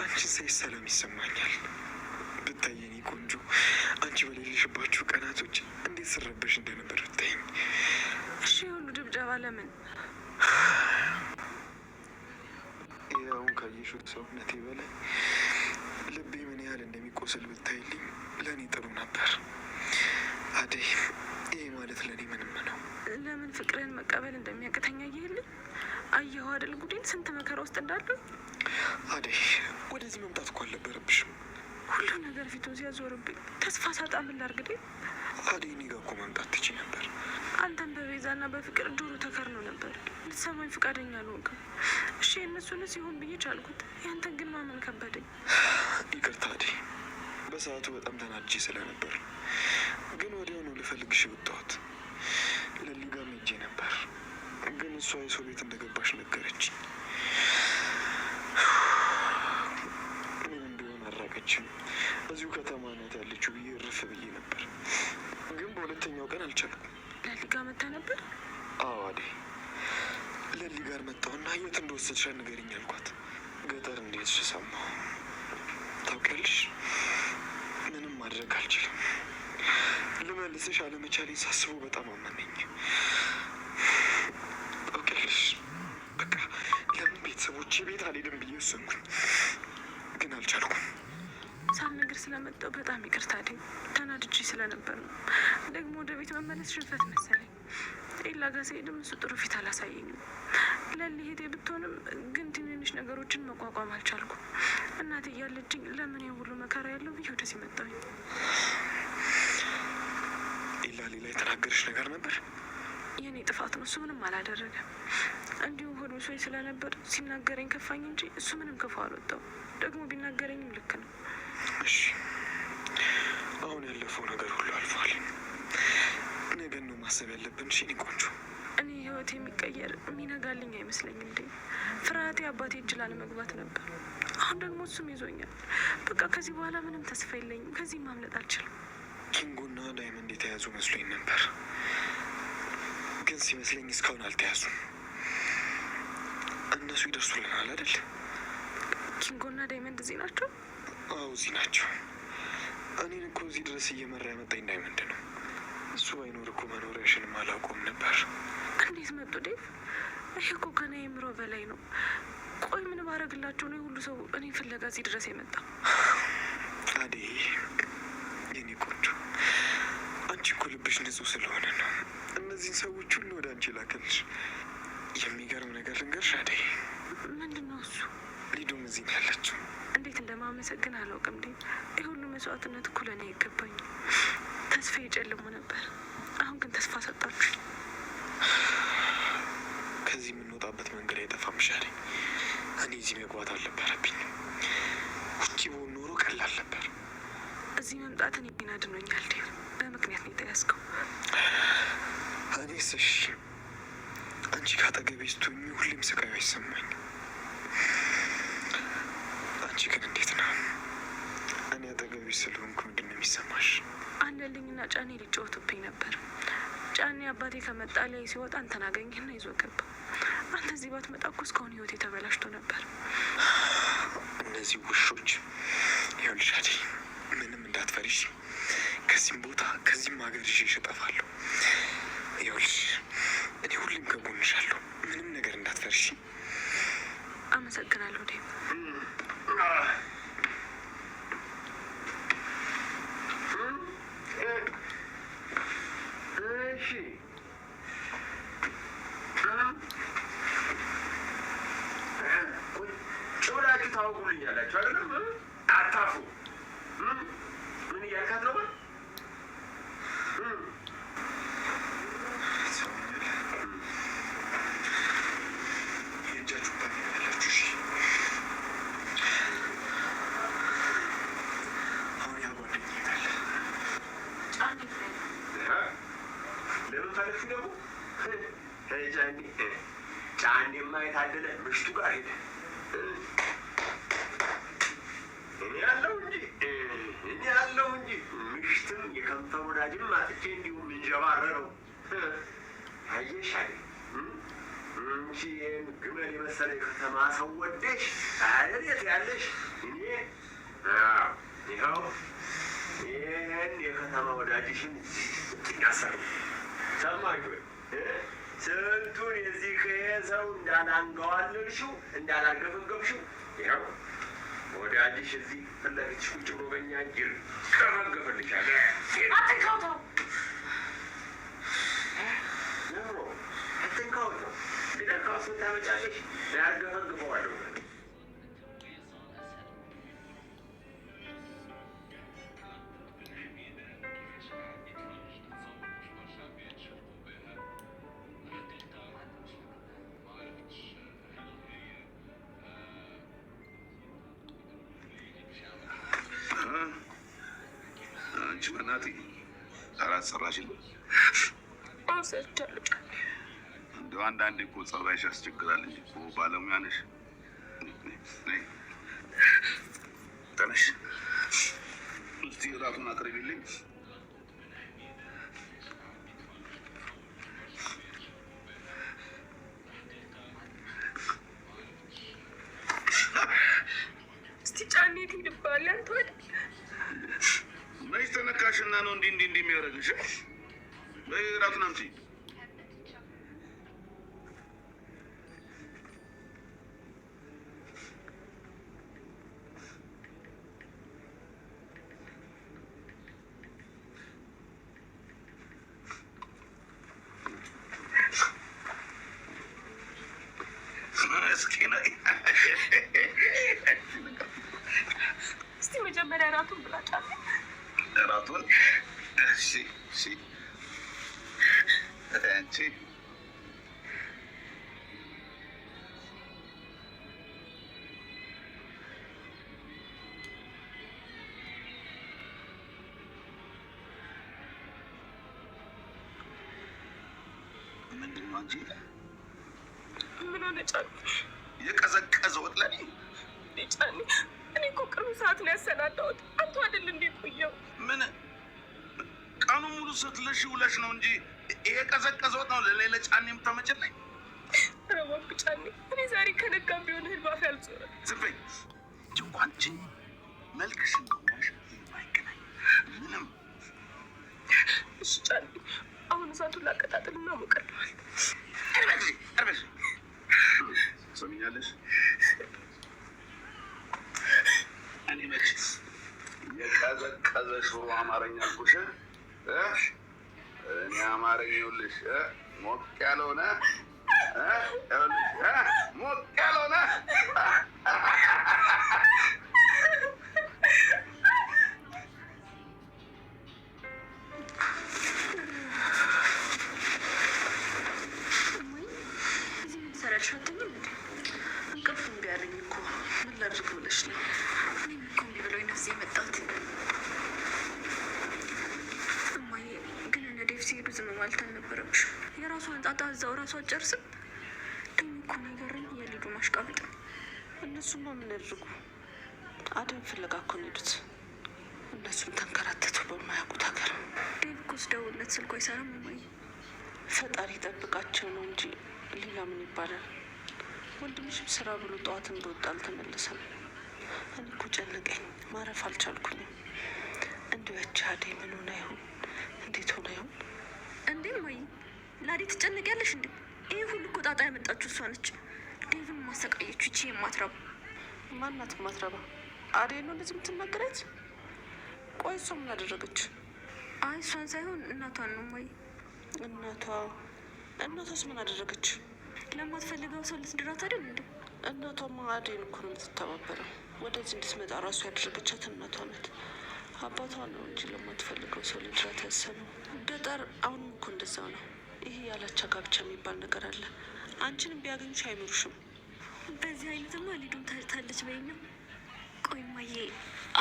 Speaker 2: አንቺን ሳይ ሰላም ይሰማኛል። ብታይ የኔ ቆንጆ አንቺ በሌለሽባችሁ ቀናቶች እንዴት ስረበሽ እንደነበር ብታይኝ።
Speaker 4: እሺ የሁሉ ድብደባ ለምን?
Speaker 2: አሁን ካየሽው ሰውነቴ በላይ ልቤ ምን ያህል እንደሚቆስል ብታይልኝ ለእኔ ጥሩ ነበር። አደይ ይህ ማለት ለእኔ ምንም ነው።
Speaker 4: ለምን ፍቅርን መቀበል እንደሚያቅተኛ አየህልኝ? አየሁ አይደል ጉዴን፣ ስንት መከራ ውስጥ እንዳለው።
Speaker 2: አደይ ወደዚህ መምጣት እኮ አልነበረብሽም።
Speaker 4: ሁሉ ነገር ፊቱን ሲያዞርብኝ ተስፋ ሳጣ ምን ላድርግ?
Speaker 2: አደይ እኔ ጋ እኮ መምጣት ትችይ ነበር።
Speaker 4: አንተን በቤዛና በፍቅር ጆሮ ተከርኖ ነበር። ልትሰማኝ ፈቃደኛ አልሆንክም። እሺ የእነሱንስ ይሆን ብዬ ቻልኩት፣ ያንተን ግን ማመን ከበደኝ።
Speaker 2: ይቅርታ አደይ፣ በሰዓቱ በጣም ተናድጄ ስለነበር፣ ግን ወዲያውኑ ልፈልግሽ የወጣሁት ለሊ ጋር ሄጄ ነበር። ግን እሷ የሰው ቤት እንደገባሽ ነገረች። ምንም ቢሆን አራቀችም። እዚሁ ከተማ ናት ያለችው ብዬ እርፍ ብዬ ነበር። ግን በሁለተኛው ቀን አልቻልኩም።
Speaker 4: ለሊ ጋር መታ ነበር?
Speaker 2: አዎ አደይ፣ ለሊ ጋር መጣሁና የት እንደወሰድሻ ንገሪኝ አልኳት። ገጠር እንዴት ሰማሁ። ታውቂያለሽ፣ ምንም ማድረግ አልችልም። ልመልስሽ አለመቻሌን ሳስበው በጣም አመመኝ። ታውቂያለሽ፣ በቃ ለምን ቤተሰቦቼ ቤት አልሄድም ብዬ ወሰንኩኝ፣ ግን አልቻልኩም።
Speaker 4: ሳልነግር ስለመጣሁ በጣም ይቅርታ አደይ፣ ተናድጄ ስለነበር ነው። ደግሞ ወደ ቤት መመለስ ሽንፈት መሰለኝ። ኤላ ጋር ስሄድም እሱ ጥሩ ፊት አላሳየኝም። ለሊ ሄዴ ብትሆንም ግን ትንንሽ ነገሮችን መቋቋም አልቻልኩም። እናቴ እያለችኝ ለምን የሁሉ መከራ ያለው ብዬ ወደዚህ መጣሁኝ።
Speaker 2: ኤላ ሌላ የተናገረሽ ነገር ነበር?
Speaker 4: የእኔ ጥፋት ነው። እሱ ምንም አላደረገም። እንዲሁም ሆድ ብሶኝ ስለነበር ሲናገረኝ ከፋኝ እንጂ እሱ ምንም ክፉ አልወጣው። ደግሞ ቢናገረኝም ልክ ነው።
Speaker 2: እሺ አሁን ያለፈው ነገር ሁሉ አልፏል። ነገን ነው ማሰብ ያለብን። እሺ የኔ ቆንጆ።
Speaker 4: እኔ ህይወት የሚቀየር የሚነጋልኝ አይመስለኝም እንዴ። ፍርሃቴ አባቴ እጅ ላለመግባት ነበር። አሁን ደግሞ እሱም ይዞኛል። በቃ ከዚህ በኋላ ምንም ተስፋ የለኝም። ከዚህ ማምለጥ አልችልም።
Speaker 2: ኪንጎና ዳይመንድ የተያዙ መስሎኝ ነበር፣ ግን ሲመስለኝ እስካሁን አልተያዙም። እነሱ ይደርሱልናል አይደል?
Speaker 4: ኪንጎና ዳይመንድ እዚህ ናቸው?
Speaker 2: አዎ እዚህ ናቸው። እኔን እኮ እዚህ ድረስ እየመራ ያመጣኝ ዳይመንድ ነው። እሱ ባይኖር እኮ መኖሪያሽንም አላውቀውም ነበር።
Speaker 4: እንዴት መጡ ዴቭ? ይሄ እኮ ከኔ አእምሮ በላይ ነው። ቆይ ምን ባረግላቸው ነው ሁሉ ሰው እኔ ፍለጋ እዚህ ድረስ የመጣ?
Speaker 2: አዴ የኔ ቆንጆ፣ አንቺ እኮ ልብሽ ንጹህ ስለሆነ ነው እነዚህን ሰዎች ሁሉ ወደ አንቺ ላከልሽ። የሚገርም ነገር ልንገርሽ አዴ።
Speaker 4: ምንድን ነው እሱ?
Speaker 2: ሊዱም እዚህ ነው ያለችው።
Speaker 4: እንዴት እንደማመሰግን አላውቅም ዴቭ። ይህ ሁሉ መስዋዕትነት እኮ ለእኔ አይገባኝ። ተስፋ የጨልሙ ነበር፣ አሁን ግን ተስፋ ሰጣችሁ።
Speaker 2: ከዚህ የምንወጣበት መንገድ አይጠፋም ሻሌ። እኔ እዚህ መግባት አልነበረብኝ። ውጭ በሆን ኖሮ ቀላል ነበር።
Speaker 4: እዚህ መምጣትን እኔን አድኖኛል ዴቭ። በምክንያት ነው የተያዝከው።
Speaker 2: እኔስ እሺ፣ አንቺ ካጠገቤ ስትሆኚ ሁሌም ስቃዩ አይሰማኝ። አንቺ ግን እንዴት ነው? እኔ አጠገቤ ስለሆንኩ ምንድን ነው የሚሰማሽ?
Speaker 4: አንደልኝና ጫኔ ሊጫወቱብኝ ነበር። ጫኔ አባቴ ከመጣ ላይ ሲወጣ አንተን አገኘህና ይዞ ገባ። አንተ እዚህ ባትመጣ እኮ እስካሁን ህይወቴ ተበላሽቶ ነበር።
Speaker 2: እነዚህ ውሾች። ይኸውልሽ አዴ፣ ምንም እንዳትፈሪሽ። ከዚህም ቦታ ከዚህም ሀገር ይዤሽ እጠፋለሁ። ይኸውልሽ እኔ ሁሌም ከጎንሻለሁ። ምንም ነገር እንዳትፈሪሽ።
Speaker 4: አመሰግናለሁ ዴቭ።
Speaker 1: እሺ ጭብላችሁ ታወቁልኛላችሁ አይደለም? አታፉ። ምን እያልካት ነው? ለምን ፈለግሽ ደግሞ? ጫኔማ የታደለ ምሽቱ ጋር ሄደ። እኔ ያለው እንጂ ምሽትም የከንፈር ወዳጅም አጥቼ እንዲሁም እንጀባረረው። አየሽ አይደል እንጂ ይህን ግመል የመሰለ የከተማ ሰው ወደሽ አይደል ያለሽ? እኔ ይኸው ይህን የከተማ ወዳጅሽን ያሰሩ ሰማሽ ወይ? ስንቱን የዚህ ከሰው እንዳላንገዋልልሽው እንዳላገፈገብሽው ይኸው ወዳጅሽ እዚህ ፊት ለፊትሽ ቁጭ ብሎ በእኛ እጅ ይቀረገፍልሻል።
Speaker 8: አትንካውተው
Speaker 1: ነሮ አትንካውተው ቢነካው እሱን ታመጫለሽ። ያርገፈግፈዋለሁ። አንቺ መናጢ አራት ሰራሽልኝ።
Speaker 4: ሰርቻለሁ።
Speaker 1: እንደው አንዳንዴ እኮ ጸባይሽ ያስቸግራል እንጂ እኮ ባለሙያ ነሽ። ተነሽ እስቲ እራቱን አቅርቢልኝ።
Speaker 4: እስቲ ጫኔ ትሄድብሃል አንተ ወደ
Speaker 1: መች ተነካሽና ነው እንዲህ የሚያደርግሽ? እራቱን አምጪ።
Speaker 4: እስቲ መጀመሪያ እራቱን ብላ ጫኔ።
Speaker 1: እራቱን እሺ አንቺ ምንድን ነው አንቺ?
Speaker 4: ምን ሆነ ጫኔ?
Speaker 1: የቀዘቀዘ ወጥ ለኔ
Speaker 4: ጫኔ? እኔ እኮ ቅርብ ሰዓት ነው ያሰናዳሁት። አንተ አይደል እንዴ ቆየው?
Speaker 1: ምን ቀኑ ሙሉ ስትለሽ ውለሽ ነው እንጂ ይሄ ቀዘቀዘ ወጥ ነው ለሌላ ጫኔ የምታመጭልኝ?
Speaker 4: ኧረ እባክህ ጫኔ፣ እኔ ዛሬ ከነጋም ቢሆን እህል ባፌ አልዞረም።
Speaker 1: ዝም በይ እንጂ እኮ አንቺ መልክሽን ከሆንሽ የማይገናኝ ምንም።
Speaker 4: እሺ ጫኔ፣ አሁን እሳቱን ላቀጣጥልና ሞቀለዋል።
Speaker 1: እርበሽ ሰሚኛለሽ? እኔ መችስ የቀዘቀዘ ሽሮ አማርኛ አልኩሽ። እኔ አማርኛ ይኸውልሽ ሞቅ ያልሆነ ሞቅ ያልሆነ
Speaker 6: እንቅልፍ እምቢ አለኝ እኮ ምን ላድርግ ብለሽ ነው? እኔም እኮ እምቢ ብሎኝ ነው እዚህ የመጣሁት። እማዬ ግን እነ ዴቭ ሲሄዱ ዝም ማለት አልነበረብሽም። የራሷን ጣጣ እዛው ራሷ አትጨርስም? ደግሞ እኮ ነገረኝ የሊዱ ማሽቃበጥ።
Speaker 4: እነሱማ ምን ያድርጉ? አደም ፍለጋ እኮ ነው የሄዱት። እነሱም ተንከራተቱ በማያውቁት ሀገር።
Speaker 6: ዴቭ እኮ ስደውልለት ስልኩ አይሰራም። እማዬ
Speaker 4: ፈጣሪ ጠብቃቸው ነው እንጂ ሌላ ምን ይባላል? ወንድምሽም ስራ ብሎ ጠዋትን በወጣ አልተመለሰም። እኔ እኮ ጨነቀኝ፣ ማረፍ አልቻልኩኝም። እንዲሁ ያቺ አደይ ምን ሆና ይሆን? እንዴት ሆና ይሆን?
Speaker 6: እንዴ እማዬ ለአደይ ትጨነቂያለሽ እንዴ? ይህ ሁሉ እኮ ጣጣ ያመጣችሁ እሷ ነች። ዴቭን ማሰቃየችው ይቺ የማትረባ።
Speaker 4: ማናት ማትረባ? አደይ ነው እንደዚህ የምትናገረት? ቆይ እሷ ምን አደረገች?
Speaker 6: አይ እሷን ሳይሆን እናቷን ነው እማዬ።
Speaker 4: እናቷስ ምን አደረገች?
Speaker 6: ለማትፈልገው ሰው ልትድራት አይደል እንዴ?
Speaker 4: እናቷማ አደይን እኮ ነው የምትተባበረው። ወደዚህ እንድትመጣ ራሱ ያደረገቻት እናቷ ናት። አባቷ ነው እንጂ ለማትፈልገው ሰው ልድራት ያሰበው። ገጠር አሁንም እኮ እንደዛው ነው። ይሄ ያላቻ ጋብቻ የሚባል ነገር አለ። አንቺንም ቢያገኙሽ አይምሩሽም።
Speaker 6: በዚህ አይነትማ ሊዱም ታለች በይኝ ነው። ቆይ እማዬ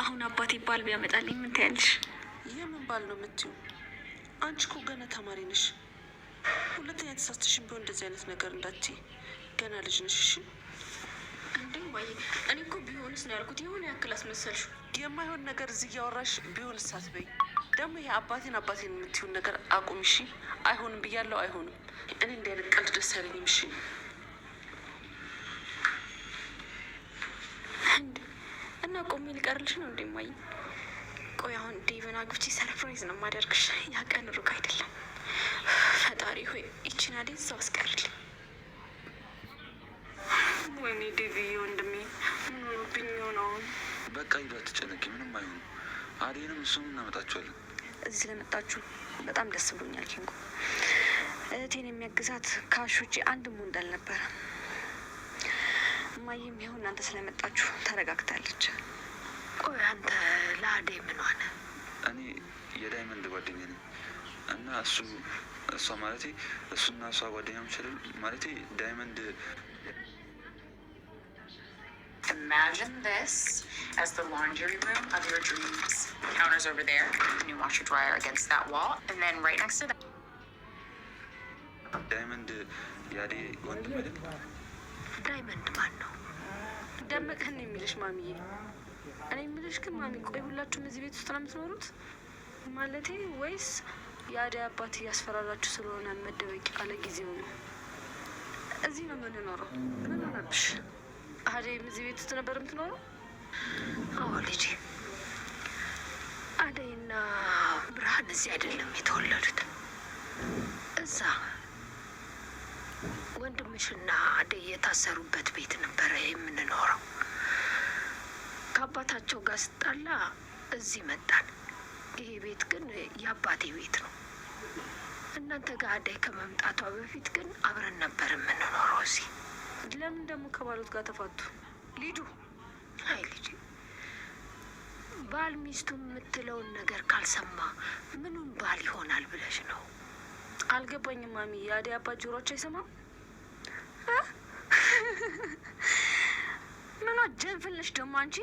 Speaker 6: አሁን አባቴ ባል ቢያመጣልኝ ምን ታያለሽ?
Speaker 4: የምን ባል ነው የምትይው? አንቺ እኮ ገና ተማሪ ነሽ። ሁለተኛ ተሳስተሽን ቢሆን እንደዚህ አይነት ነገር እንዳትዪ። ገና ልጅ ነሽ። እሺ
Speaker 6: እንዴ እማዬ እኔ እኮ ቢሆንስ ነው ያልኩት። የሆነ ያክል አስመሰልሽ።
Speaker 4: የማይሆን ነገር እዚህ እያወራሽ ቢሆንስ አትበይ። ደግሞ ይሄ አባቴን የምትይውን ነገር አቁም። እሺ አይሆንም ብያለሁ፣ አይሆንም። እኔ እንዲህ አይነት ቀልድ ደስ አይለኝም። እሺ
Speaker 6: እና ቆሜ ሊቀርልሽ ነው እንዴ እማዬ? ቆይ አሁን ዴቭን አግብቼ ሰርፕራይዝ ነው የማደርግሽ። ያ ቀን ሩቅ አይደለም። ፈጣሪ ሆይ ይችን አደይ እዛው አስቀርልኝ።
Speaker 4: ወይኔ ዴቭዬ ወንድሜ ምን ሆኖብኝ ነው?
Speaker 5: በቃ ሂዱ፣ አትጨነቂ፣ ምንም አይሆንም። አደይንም እሱም እናመጣችኋለን።
Speaker 6: እዚህ ስለመጣችሁ በጣም ደስ ብሎኛል ኪንጎ። እህቴን የሚያግዛት ከአሽ ውጪ አንድም ወንድ አልነበረም። እማዬም ይኸው እናንተ ስለመጣችሁ ተረጋግታለች።
Speaker 8: ቆይ አንተ ለአደይ ምን ሆነ?
Speaker 5: እኔ የዳይመንድ ጓደኛ ነኝ እና እሷ ማለቴ እሱና እሷ ጓደኛ ምችላል ማለቴ ዳይመንድ።
Speaker 9: Imagine this as the laundry room of your dreams. The counter's over there, the new washer dryer against that wall, and then right next to that.
Speaker 5: ዳይመንድ የአደይ ወንድም አይደል?
Speaker 8: ዳይመንድ ማን ነው?
Speaker 6: ደመቀን የሚልሽ ማሚዬ። እኔ የሚልሽ ግን ማሚ፣ ቆይ ሁላችሁም እዚህ ቤት ውስጥ ነው የምትኖሩት ማለቴ? ወይስ የአደይ አባት እያስፈራራችሁ ስለሆነ መደበቂያ ለጊዜው ነው? እዚህ ነው የምንኖረው። ምን ሆነብሽ? አደይም እዚህ ቤት ውስጥ ነበር የምትኖረው?
Speaker 8: አዎ ልጄ፣ አደይና ብርሃን እዚህ አይደለም የተወለዱት። እዛ ወንድምሽና አደይ የታሰሩበት ቤት ነበረ የምንኖረው። ከአባታቸው ጋር ስጣላ እዚህ መጣን። ይሄ ቤት ግን የአባቴ ቤት ነው። እናንተ ጋር አደይ ከመምጣቷ በፊት ግን አብረን ነበር የምንኖረው እዚህ።
Speaker 6: ለምን ደግሞ ከባሎት ጋር ተፋቱ? ሊዱ፣
Speaker 8: አይ ልጄ፣ ባል ሚስቱ የምትለውን ነገር ካልሰማ ምኑን ባል ይሆናል ብለሽ ነው?
Speaker 4: አልገባኝም ማሚ። የአደይ አባት ጆሮአቸው አይሰማም? ምኗ ጀንፍልሽ ደግሞ አንቺ?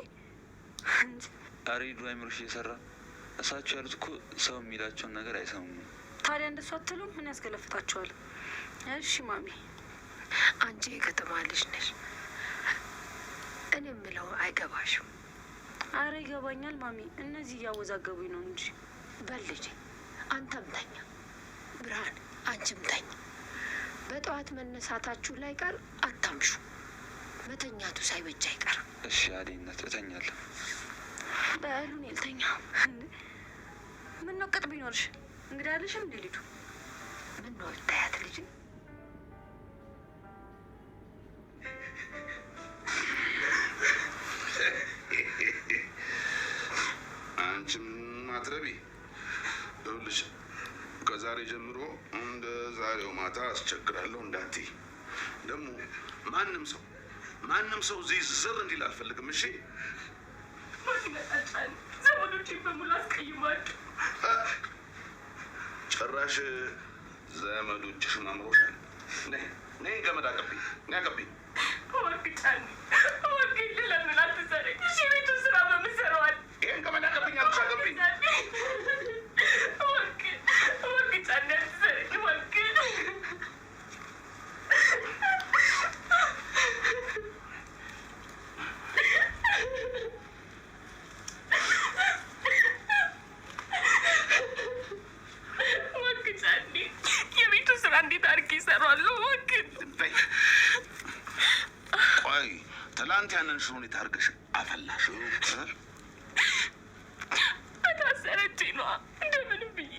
Speaker 5: አሬዱ አይምሮሽ እየሰራ እሳቸው ያሉት እኮ ሰው የሚላቸውን ነገር አይሰሙም።
Speaker 4: ታዲያ እንደሱ አትሉም? ምን ያስገለፍታቸዋል? እሺ ማሚ።
Speaker 8: አንቺ የከተማ ልጅ ነሽ። እኔ የምለው አይገባሽም።
Speaker 4: አረ ይገባኛል ማሚ። እነዚህ እያወዛገቡኝ ነው እንጂ።
Speaker 8: በል ልጄ አንተም ተኛ፣ ብርሃን አንቺም ተኝ። በጠዋት መነሳታችሁ ላይ ቀር አታምሹ። መተኛቱ ሳይበጃ አይቀርም።
Speaker 5: እሺ አዴነት እተኛለሁ።
Speaker 4: በእሉን ልተኛ። ምን ነው ቅጥ ቢኖርሽ እንግዲህ አለሽም እንዴ ልጁ?
Speaker 8: ምን ነው ልታያት ልጅ?
Speaker 1: አንቺም ማትረቢ ይኸውልሽ፣ ከዛሬ ጀምሮ እንደ ዛሬው ማታ አስቸግራለሁ እንዳትዪ። ደግሞ ማንም ሰው እዚህ ዝር እንዲል አልፈልግም። እሺ?
Speaker 4: ዘመዶቼ በሙሉ አስቀይማለሁ።
Speaker 1: ጭራሽ ዘመዶችሽን አምሮሻል። ነይ ገመድ አቀብኝ፣ አቀብኝ።
Speaker 4: ወግጫን ወግ ለምን አትሰረኝ? እሺ ቤቱን ስራ በምሰራዋል።
Speaker 1: ይህን ገመድ አቀብኝ አልኩሽ፣ አቀብኝ።
Speaker 4: ወግጫን አትሰረኝ። ወግ የቤቱ ስራ እንዴት አድርጌ ይሰራሉ? ወግ
Speaker 1: ቆይ ትላንት ያንን ሽሮ እንዴት አድርገሽ አፈላሽው?
Speaker 4: ታሰረች ነዋ። እንደምንም ብዬ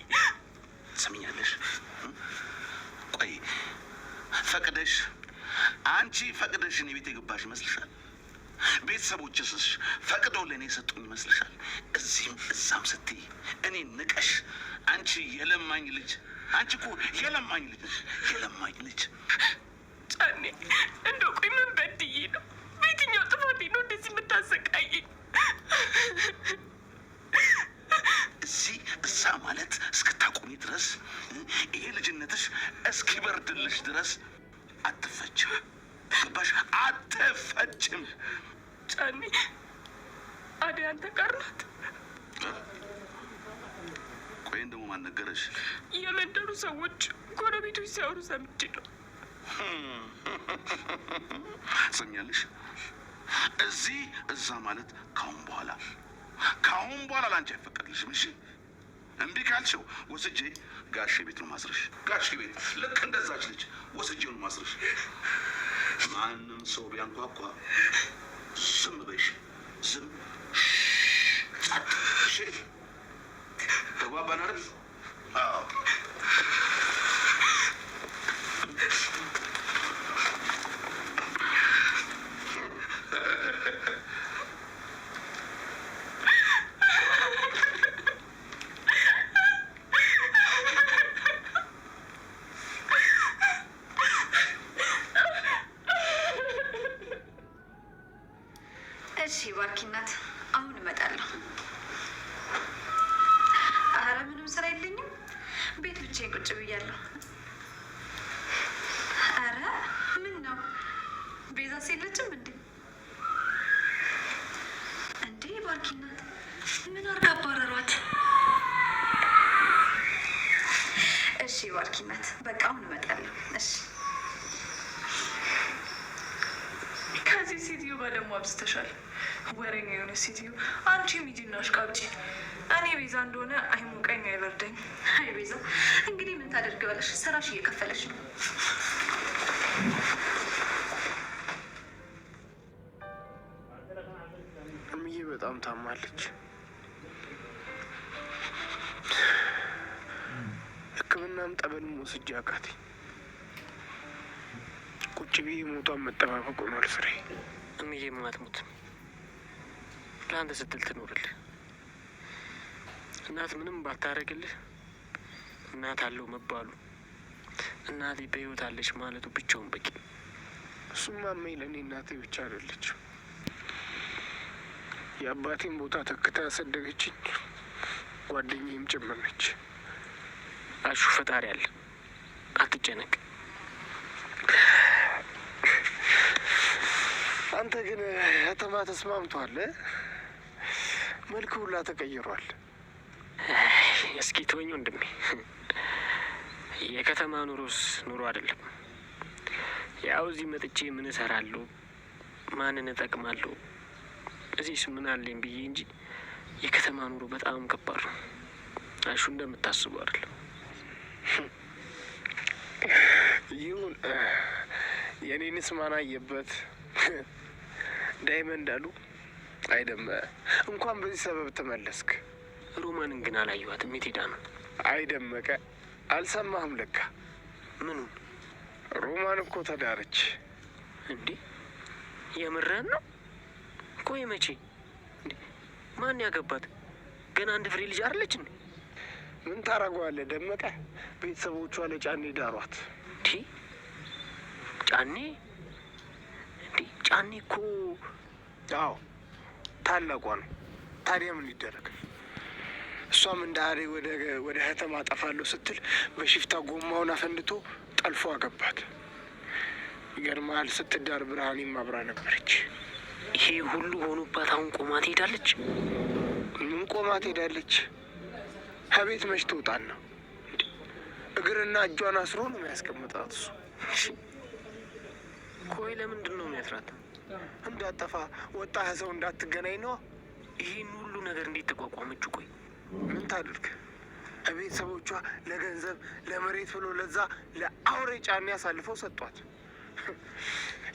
Speaker 1: ትሰሚኛለሽ? ቆይ አንቺ ፈቅደሽ እኔ ቤት የገባሽ ይመስልሻል? ቤተሰቦችስሽ ፈቅደው ለእኔ የሰጡኝ ይመስልሻል? እዚህም እዛም ስትይ እኔ ንቀሽ፣ አንቺ የለማኝ ልጅ፣ አንቺ እኮ የለማኝ ልጅ።
Speaker 4: ጫኔ እንደው ቆይ ምን በድዬ ነው? በየትኛው ጥፋቴ ነው እንደዚህ የምታሰቃየኝ?
Speaker 1: እዚህ እዛ ማለት እስክታቆሚ ድረስ፣ ይሄ ልጅነትሽ እስኪበርድልሽ ድረስ አትፈጭም። ገባሽ? አትፈጭም።
Speaker 4: ጫኔ አደይ አንተ ጋር ናት?
Speaker 1: ቆይን ደግሞ ማን ነገረሽ?
Speaker 4: የመንደሩ ሰዎች ጎረቤቶች ሲያወሩ ሰምቼ ነው።
Speaker 1: ሰሚያለሽ? እዚህ እዛ ማለት ካሁን በኋላ ላንቺ አይፈቀድልሽም። እሺ? እምቢ ካልሽው ወስጄ ጋሼ ቤት ነው ማስረሽ። ጋሼ ቤት ልክ እንደዛች ልጅ ወስጄ ነው ማስረሽ። ማንም ሰው ቢያንኳኳ ዝም በይሽ። ዝም እሺ? ተግባባን አይደል? አዎ።
Speaker 6: እሺ ባርኪ እናት፣ አሁን እመጣለሁ። አረ ምንም ስራ የለኝም፣ ቤት ብቻዬን ቁጭ ብያለሁ። አረ ምን ነው ቤዛስ የለችም እንዴ? እንዴ ባርኪ እናት ምን አርጋ አባረሯት? እሺ ባርኪ እናት በቃ አሁን እመጣለሁ። እሺ
Speaker 4: ከዚህ ሴትዮ ጋር ደግሞ አብዝተሻል። ወሬኛ የሆነ ሴትዮ። አንቺ ሚዲና አሽቃብጪ። እኔ ቤዛ እንደሆነ አይሞቀኝ አይበርደኝ።
Speaker 6: አይ ቤዛ እንግዲህ ምን ታደርጊዋለሽ? ስራሽ እየከፈለች ነው።
Speaker 2: እምዬ በጣም ታማለች። ሕክምናም ጠበልም ወስጄ አቃተኝ። ቁጭ ብዬ ሞቷን መጠባበቅ ሆኗል ስራዬ።
Speaker 3: እምዬም አትሞትም፣ ለአንተ ስትል ትኖርልህ። እናት ምንም ባታረግልህ እናት አለው መባሉ፣ እናቴ በህይወት አለች ማለቱ ብቻውን በቂ።
Speaker 2: እሱማ እሜ ለእኔ እናቴ ብቻ አይደለችም፣ የአባቴን ቦታ ተክታ ያሳደገችኝ ጓደኛዬም ጭምር ነች።
Speaker 3: አሹ ፈጣሪ አለ፣ አትጨነቅ።
Speaker 2: አንተ ግን ከተማ ተስማምቷል። መልክ ሁላ ተቀይሯል።
Speaker 3: እስኪ ተወኝ ወንድሜ። የከተማ ኑሮስ ኑሮ አይደለም። ያው እዚህ መጥቼ ምን እሰራለሁ፣ ማንን እጠቅማለሁ፣ እዚህስ ምን አለኝ ብዬ እንጂ የከተማ ኑሮ በጣም ከባድ ነው። አሹ እንደምታስቡ አይደለም።
Speaker 2: ይሁን የኔንስ ማን አየበት? ዳይመንድ አሉ አይደም። እንኳን በዚህ ሰበብ ተመለስክ።
Speaker 3: ሮማንን ግን አላየኋትም። የት ሄዳ ነው?
Speaker 2: አይደመቀ አልሰማህም ለካ።
Speaker 3: ምኑን?
Speaker 2: ሮማን እኮ ተዳረች።
Speaker 3: እንዴ የምረን ነው? ቆይ መቼ? እንዴ ማን ያገባት? ገና አንድ ፍሬ ልጅ አይደለች እንዴ?
Speaker 2: ምን ታረገዋለህ ደመቀ? ቤተሰቦቿ ለጫኔ ዳሯት።
Speaker 3: እንዴ ጫኔ? እንዴ ጫኔ እኮ
Speaker 2: አዎ ታላቋ ነው። ታዲያ ምን ይደረግ? እሷም እንደ አሬ ወደ ከተማ ጠፋለሁ ስትል በሽፍታ ጎማውን አፈንድቶ ጠልፎ አገባት። ይገርማል። ስትዳር ብርሃኔም አብራ ነበረች።
Speaker 3: ይሄ ሁሉ ሆኖባት አሁን ቆማ ትሄዳለች?
Speaker 2: ምን ቆማ ትሄዳለች? ከቤት መች ትውጣና? እግርና እጇን አስሮ ነው የሚያስቀምጣት እሱ።
Speaker 3: ቆይ ለምንድን ነው የሚያስራት?
Speaker 2: እንዳጠፋ ወጣ ሰው እንዳትገናኝ ነዋ።
Speaker 3: ይህን ሁሉ ነገር እንዴት ተቋቋመችው? ቆይ
Speaker 2: ምን ታድርግ? ቤተሰቦቿ ለገንዘብ ለመሬት ብሎ ለዛ ለአውሬ ጫኔ አሳልፈው ሰጧት።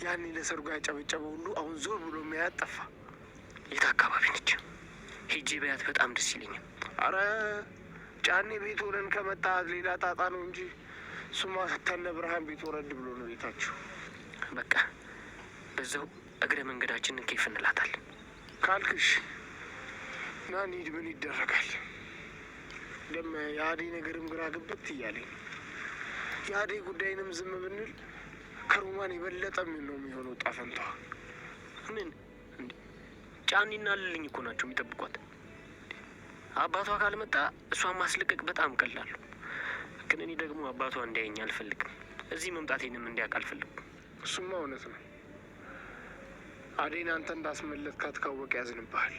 Speaker 2: ያኔ ለሰርጓ ያጨበጨበው ሁሉ አሁን ዞር ብሎ የሚያያት ጠፋ።
Speaker 3: የት አካባቢ ነች? ሄጄ በያት በጣም ደስ ይለኛል።
Speaker 2: አረ ጫኔ ቤት ሆነን ከመጣ ሌላ ጣጣ ነው እንጂ እሱማ ከነ ብርሃን ቤት ወረድ ብሎ ነው ቤታችሁ።
Speaker 3: በቃ በዛው እግረ መንገዳችንን ኬፍ እንላታለን
Speaker 2: ካልክሽ ና እንሂድ። ምን ይደረጋል? ደም የአዴ ነገርም ግራ ግብት እያለኝ የአዴ ጉዳይንም ዝም ብንል ከሮማን የበለጠ ምን ነው የሚሆነው ጣፈንቷ?
Speaker 3: ምን እንዴ ጫኔና ልልኝ እኮ ናቸው የሚጠብቋት። አባቷ ካልመጣ እሷን ማስለቀቅ በጣም ቀላሉ። ግን እኔ ደግሞ አባቷ እንዲያየኝ አልፈልግም። እዚህ መምጣቴንም እንዲያውቅ አልፈልግም።
Speaker 2: እሱማ እውነት ነው። አዴን አንተ እንዳስመለጥካት ካወቀ ያዝንብሃል።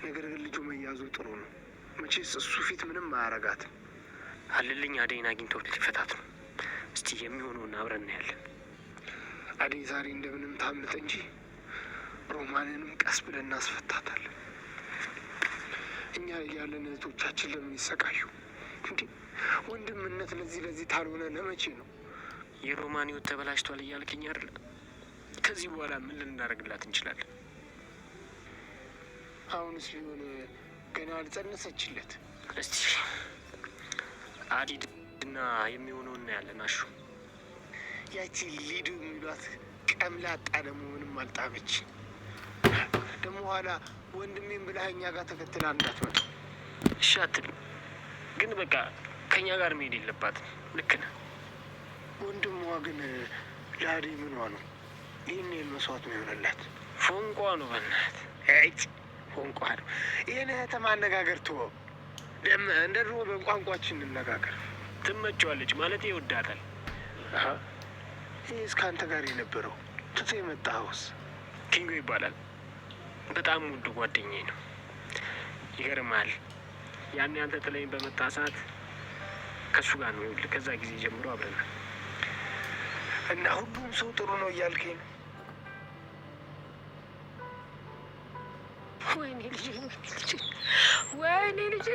Speaker 2: ነገር ግን ልጁ መያዙ ጥሩ ነው። መቼስ እሱ ፊት ምንም አያረጋትም።
Speaker 3: አልልኝ አዴን አግኝቶ ሊፈታት ነው። እስቲ የሚሆነውን አብረን እናያለን።
Speaker 2: አዴ ዛሬ እንደምንም ታምልጥ እንጂ ሮማንንም ቀስ ብለን እናስፈታታለን። እኛ ያለን እህቶቻችን ለምን ይሰቃዩ? እንዲህ ወንድምነት ለዚህ ታልሆነ ለመቼ ነው?
Speaker 3: የሮማን ህይወት ተበላሽቷል እያልክኝ አይደለ? ከዚህ በኋላ ምን ልናደርግላት እንችላለን?
Speaker 2: አሁንስ ቢሆን ገና አልጸነሰችለት።
Speaker 3: እስቲ አዲድና የሚሆነው እናያለን። አሹ
Speaker 2: ያቺ ሊዱ የሚሏት ቀምላጣ ደግሞ ምንም አልጣመች። ደግሞ ኋላ ወንድሜም ብላ እኛ ጋር ተከትላ እንዳትመጣ።
Speaker 3: እሺ አትልም፣ ግን በቃ ከእኛ ጋር መሄድ የለባትም። ልክ ነህ።
Speaker 2: ወንድሟ ግን ለአዴ ምኗ ነው? ይህን መስዋዕት ነው የሆነላት?
Speaker 3: ፎንቋ ነው። በናት
Speaker 2: ፎንቋ ነው። ይህን ከተማ አነጋገር ትወው። እንደ ድሮ በቋንቋችን እንነጋገር።
Speaker 3: ትመቸዋለች ማለት ይወዳታል።
Speaker 2: ይህ እስከ አንተ ጋር የነበረው ትቶ የመጣኸውስ?
Speaker 3: ኪንጎ ይባላል። በጣም ውድ ጓደኛዬ ነው። ይገርማል። ያኔ አንተ ጥለኝ በመጣ ሰዓት ከእሱ ጋር ነው ይኸውልህ። ከዛ ጊዜ ጀምሮ አብረናል
Speaker 2: እና ሁሉም ሰው ጥሩ ነው እያልከኝ ነው?
Speaker 8: ወይኔ ልጄ፣ ወይኔ ልጄ፣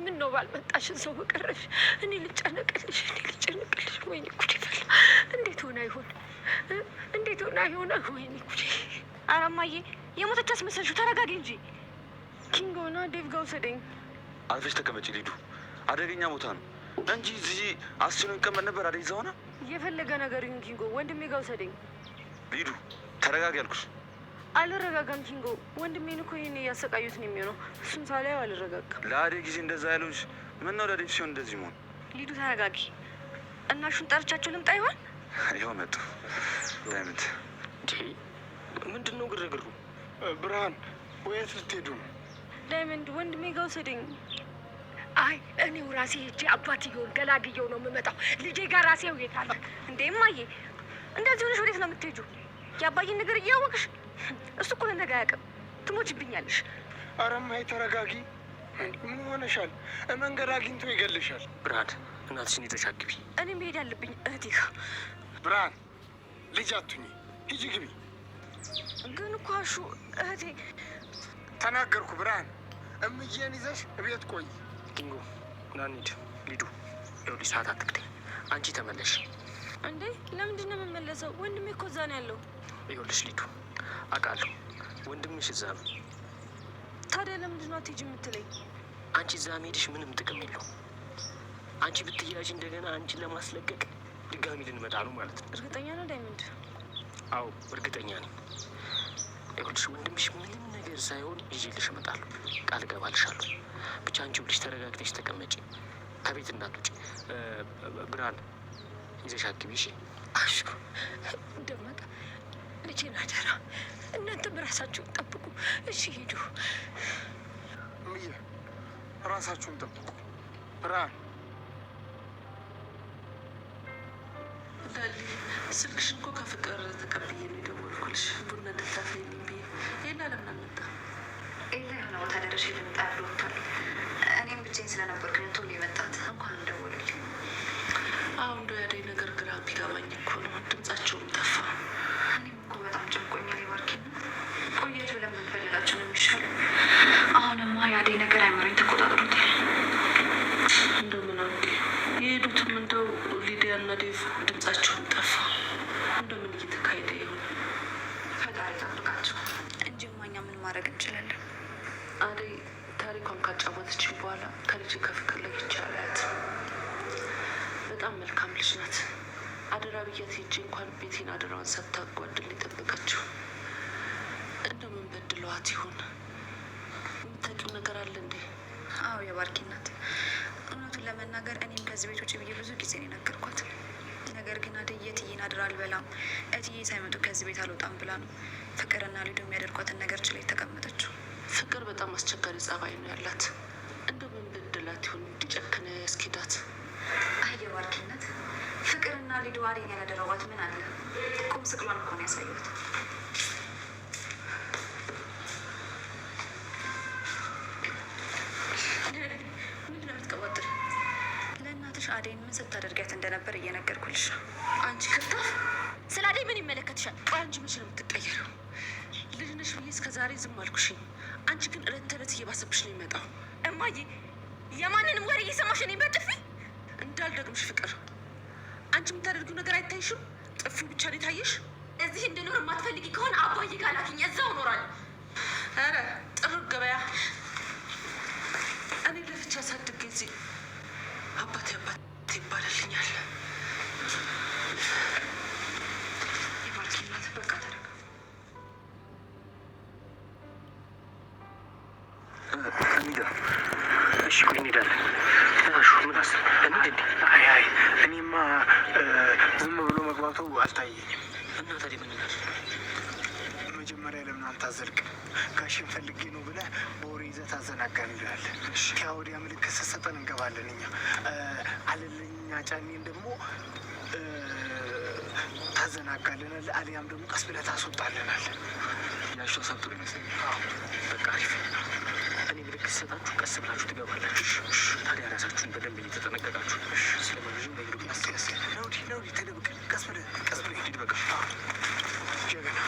Speaker 8: ምን ነው ባልመጣሽን ሰው በቀረሽ። እኔ ልጨነቅልሽ። ወይኔ ጉዴ ፈላ። እንዴት ሆና ይሆን? እንዴት ሆና ይሆን? ወይኔ ጉዴ።
Speaker 6: ኧረ እማዬ የሞተች አስመሰልሽው። ተረጋጊ እንጂ።
Speaker 4: ኪንጎና ዴቭ ጋር ውሰደኝ።
Speaker 5: አርፈሽ ተቀመጪ ሊዱ። አደገኛ ቦታ ነው እንጂ እዚህ አስችሎ ይቀመጥ ነበር። አደይ እዛ ሆነ።
Speaker 4: የፈለገ ነገር ይሁን ኪንጎ፣ ወንድሜ ጋር ውሰደኝ።
Speaker 5: ሊዱ ተረጋጊ አልኩሽ።
Speaker 4: አልረጋጋም ኪንጎ። ወንድሜን እኮ ይሄን እያሰቃዩት ነው የሚሆነው። እሱም ሳላየው አልረጋጋም።
Speaker 5: ለአደይ ጊዜ እንደዛ ያሉሽ ምን ነው? ለዴቭ ሲሆን እንደዚህ መሆን።
Speaker 6: ሊዱ ተረጋጊ። እና ሹን ጠርቻቸው ልምጣ ይሆን?
Speaker 5: ይኸው መጡ። ዳይመንድ
Speaker 3: ምንድን ነው ግርግሩ?
Speaker 2: ብርሃን ወየት ልትሄዱ ነው?
Speaker 4: ዳይመንድ ወንድሜ ጋር ውሰደኝ።
Speaker 8: አይ እኔው ራሴ ሄጄ አባትየውን ገላግየው ነው የምመጣው። ልጄ ጋር ራሴው የታለ
Speaker 6: እንዴ እማዬ፣ እንደዚህ ሆነሽ ወዴት ነው የምትሄጂው? የአባዬን ነገር እያወቅሽ። እሱ እኮ ነገ አያውቅም፣ ትሞችብኛለሽ።
Speaker 2: ኧረ እማዬ ተረጋጊ። ምን ሆነሻል? መንገድ አግኝቶ ይገልሻል።
Speaker 3: ብርሃን እናትሽን ይዘሽ አግቢ።
Speaker 6: እኔ መሄድ ያለብኝ እህቴ ጋር።
Speaker 2: ብርሃን ልጅ አቱኝ፣ ሂጂ ግቢ።
Speaker 6: ግን እኮ አሹ እህቴ።
Speaker 2: ተናገርኩ። ብርሃን እምዬን ይዘሽ እቤት ቆይ።
Speaker 3: ኪንጎ ና እንሂድ። ሊዱ ይኸውልሽ፣ ሰዓት አትግደኝ። አንቺ ተመለሽ።
Speaker 6: እንዴ ለምንድን ነው የምመለሰው? ወንድሜ እኮ እዛ ነው ያለው።
Speaker 3: ይኸውልሽ ሊዱ፣ አውቃለሁ ወንድምሽ እዛ ነው።
Speaker 6: ታዲያ ለምንድን ነው አትሄጂ የምትለኝ?
Speaker 3: አንቺ እዛ መሄድሽ ምንም ጥቅም የለውም። አንቺ ብትያዥ እንደገና አንቺን ለማስለቀቅ ድጋሚ ልንመጣ ነው ማለት ነው።
Speaker 6: እርግጠኛ ነው ዳይመንድ?
Speaker 3: አዎ እርግጠኛ ነኝ። ይኸውልሽ ወንድምሽ ምንም ነገር ሳይሆን ይዤልሽ እመጣለሁ፣ ቃል እገባልሻለሁ። ብቻ አንቺ ብልሽ ተረጋግተሽ ተቀመጪ፣ ከቤት እንዳትውጪ። ብርሃን ይዘሽ አግቢ እሺ?
Speaker 8: አሹ ደመቀ፣ ልጄን አደራ። እናንተም ራሳችሁን ጠብቁ እሺ? ሂዱ።
Speaker 2: እምዬ ራሳችሁን ጠብቁ። ብርሃን
Speaker 4: ስልክሽን እኮ ከፍቅር ተቀብዬ ነው የደወልኩልሽ። ቡና እንድታፈይልኝ ብዬ። ኤላ ለምን አልመጣ?
Speaker 6: ኤላ የሆነ ቦታ ደረሽ ልምጣ ብሎ ወጥቷል። እኔም ብቻዬን ስለነበርኩኝ ቶሎ የመጣት እንኳን እንደወለልኝ።
Speaker 4: አሁን እንደ ያደኝ ነገር ግራ ቢገባኝ እኮ ነው። ድምጻቸውም ጠፋ።
Speaker 6: እኔም እኮ በጣም ጨንቆኛል። ይባርኪን ቆየት ብለን የምንፈልጋቸው ነው የሚሻለው። አሁንማ ያደኝ ነገር አይመረኝ ተቆጣጥሮታል።
Speaker 4: እንደው ምን አውቄ የሄዱትም እንደው ሊዲያ እና ዴቭ ድምጻቸውን ጠፋ። እንደምን እየተካሄደ ይሆን?
Speaker 6: ፈጣሪ ጠብቃቸው እንጂ እኛ ምን ማድረግ እንችላለን?
Speaker 4: አደይ ታሪኳን ካጫወተችን በኋላ ከልጅ ከፍቅር ላይ ይቻላል። በጣም መልካም ልጅ ናት። አደራ ብያት ሄጄ እንኳን ቤቴን አደራዋን ሰጥታ ጓድል የጠበቀችው። እንደምን በድለዋት ይሆን? የምታውቂው ነገር አለ እንዴ?
Speaker 6: አዎ የባርኪ ናት። እውነቱን ለመናገር እኔም ከዚህ ቤት ውጭ ብዬ ብዙ ጊዜ ነው የነገርኳት። ነገር ግን አደይ የእትዬን አደራ አልበላም፣ እትዬ ሳይመጡ ከዚህ ቤት አልወጣም ብላ ነው ፍቅርና ሊዱ የሚያደርጓትን ነገር ችላ የተቀመጠችው።
Speaker 4: ፍቅር በጣም አስቸጋሪ ጸባይ ነው ያላት። እንደምን በድላት ይሆን እንዲጨክነ ያስኬዳት?
Speaker 6: አይ የባርኪ ናት። ፍቅርና ሊዱ አደይን ያላደረጓት ምን አለ? ቁም ስቅሏን እኮ ነው ያሳዩት።
Speaker 4: ምንድን ነው የምትቀባጥር?
Speaker 6: ለእናትሽ አደይን ምን ስታደርጊያት እንደነበር እየነገርኩልሽ።
Speaker 4: አንቺ ክፍታፍ፣
Speaker 6: ስለ አደይ ምን ይመለከትሻል?
Speaker 4: ቆይ አንቺ መቼ ነው የምትቀየረው? ልጅ ነሽ ብዬ እስከ ዛሬ ዝም አልኩሽኝ። አንቺ ግን እለት ተዕለት እየባሰብሽ ነው የሚመጣው።
Speaker 6: እማዬ የማንንም ወሬ እየሰማሽ እኔ በጥፊ
Speaker 4: እንዳልደግምሽ ፍቅር፣ አንቺ የምታደርጊው ነገር አይታይሽም? ጥፊው ብቻ ነው የታየሽ።
Speaker 6: እዚህ እንድኖር የማትፈልጊ ከሆነ አባዬ ጋር ላኪኝ፣ እዛው እኖራለሁ።
Speaker 4: ኧረ ጥሩ ገበያ። እኔ ለፍቻ ሳድግ ጊዜ አባቴ ይባልልኛል።
Speaker 6: የባርኪ ናት። በቃ ተረጋ።
Speaker 3: እሺ ቆይ እንሄዳለን። እሹ ምን አሰብ እንዴ?
Speaker 2: አይ እኔማ ዝም ብሎ መግባቱ አልታየኝም።
Speaker 3: እና ታዲያ ምን እናድርግ?
Speaker 2: መጀመሪያ ለምን አታዘልቅ? ጋሽን ፈልጌ ነው ብለህ በወሬ ይዘህ ታዘናጋን ይላል። ከያ ወዲያ ምልክት ስትሰጠን እንገባለን እኛ። አለልኛ ጫኔን ደግሞ ታዘናጋልናል፣ አሊያም ደግሞ ቀስ ብለህ ታስወጣልናል።
Speaker 3: ያሹ ሀሳብ ጥሩ ይመስለኛል። በቃ አሪፍ። እኔ ምልክት ስሰጣችሁ ቀስ ብላችሁ ትገባላችሁ። ታዲያ ራሳችሁን በደንብ እየተጠነቀቃችሁ ስለማንዙ በሄዱ
Speaker 2: ነውዲ ተደብቅ። ቀስ ብለህ ሂድ። በቃ ጀገና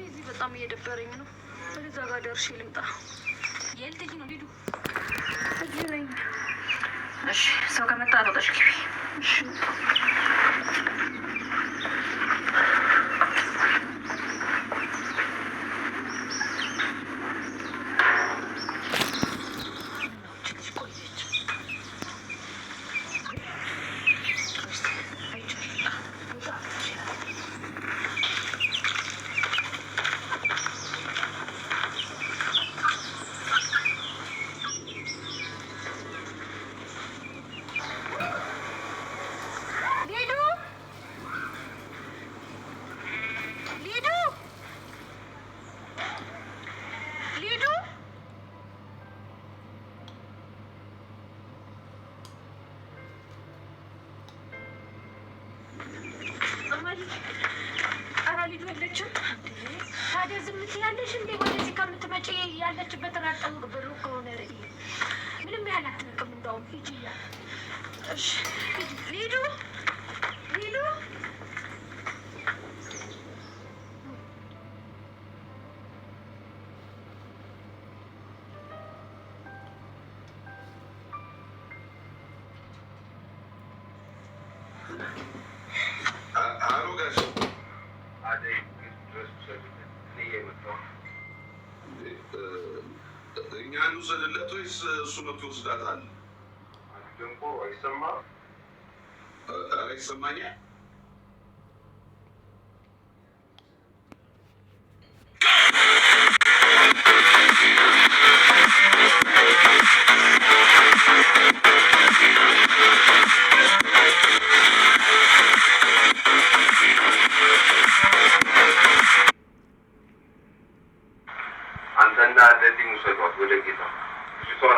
Speaker 6: እዚህ በጣም እየደበረኝ ነው። ወደዛ ጋር ደርሼ ልምጣ። የልትኝ ነው ሊዱ እዚህ ነኝ። እሺ ሰው ከመጣ አሮጠሽ ግቢ። እሺ
Speaker 8: የለችም። ታዲያ ዝም ትያለሽ እንዴ? ወደዚህ ከምትመጪ ያለችበትን አጠውቅ ብሩ ከሆነ ምንም ያህል አትንቅም። እንደውም ሂጂ እያለ እሺ ሊዱ ሊዱ
Speaker 1: እኛን ውሰድለት ወይስ እሱ መጥቶ ይወስዳታል?
Speaker 10: ድምፁ አይሰማም?
Speaker 1: ኧረ ይሰማኛል።
Speaker 10: አንተና ለዚህ ውሰዷት ወደ ጌታ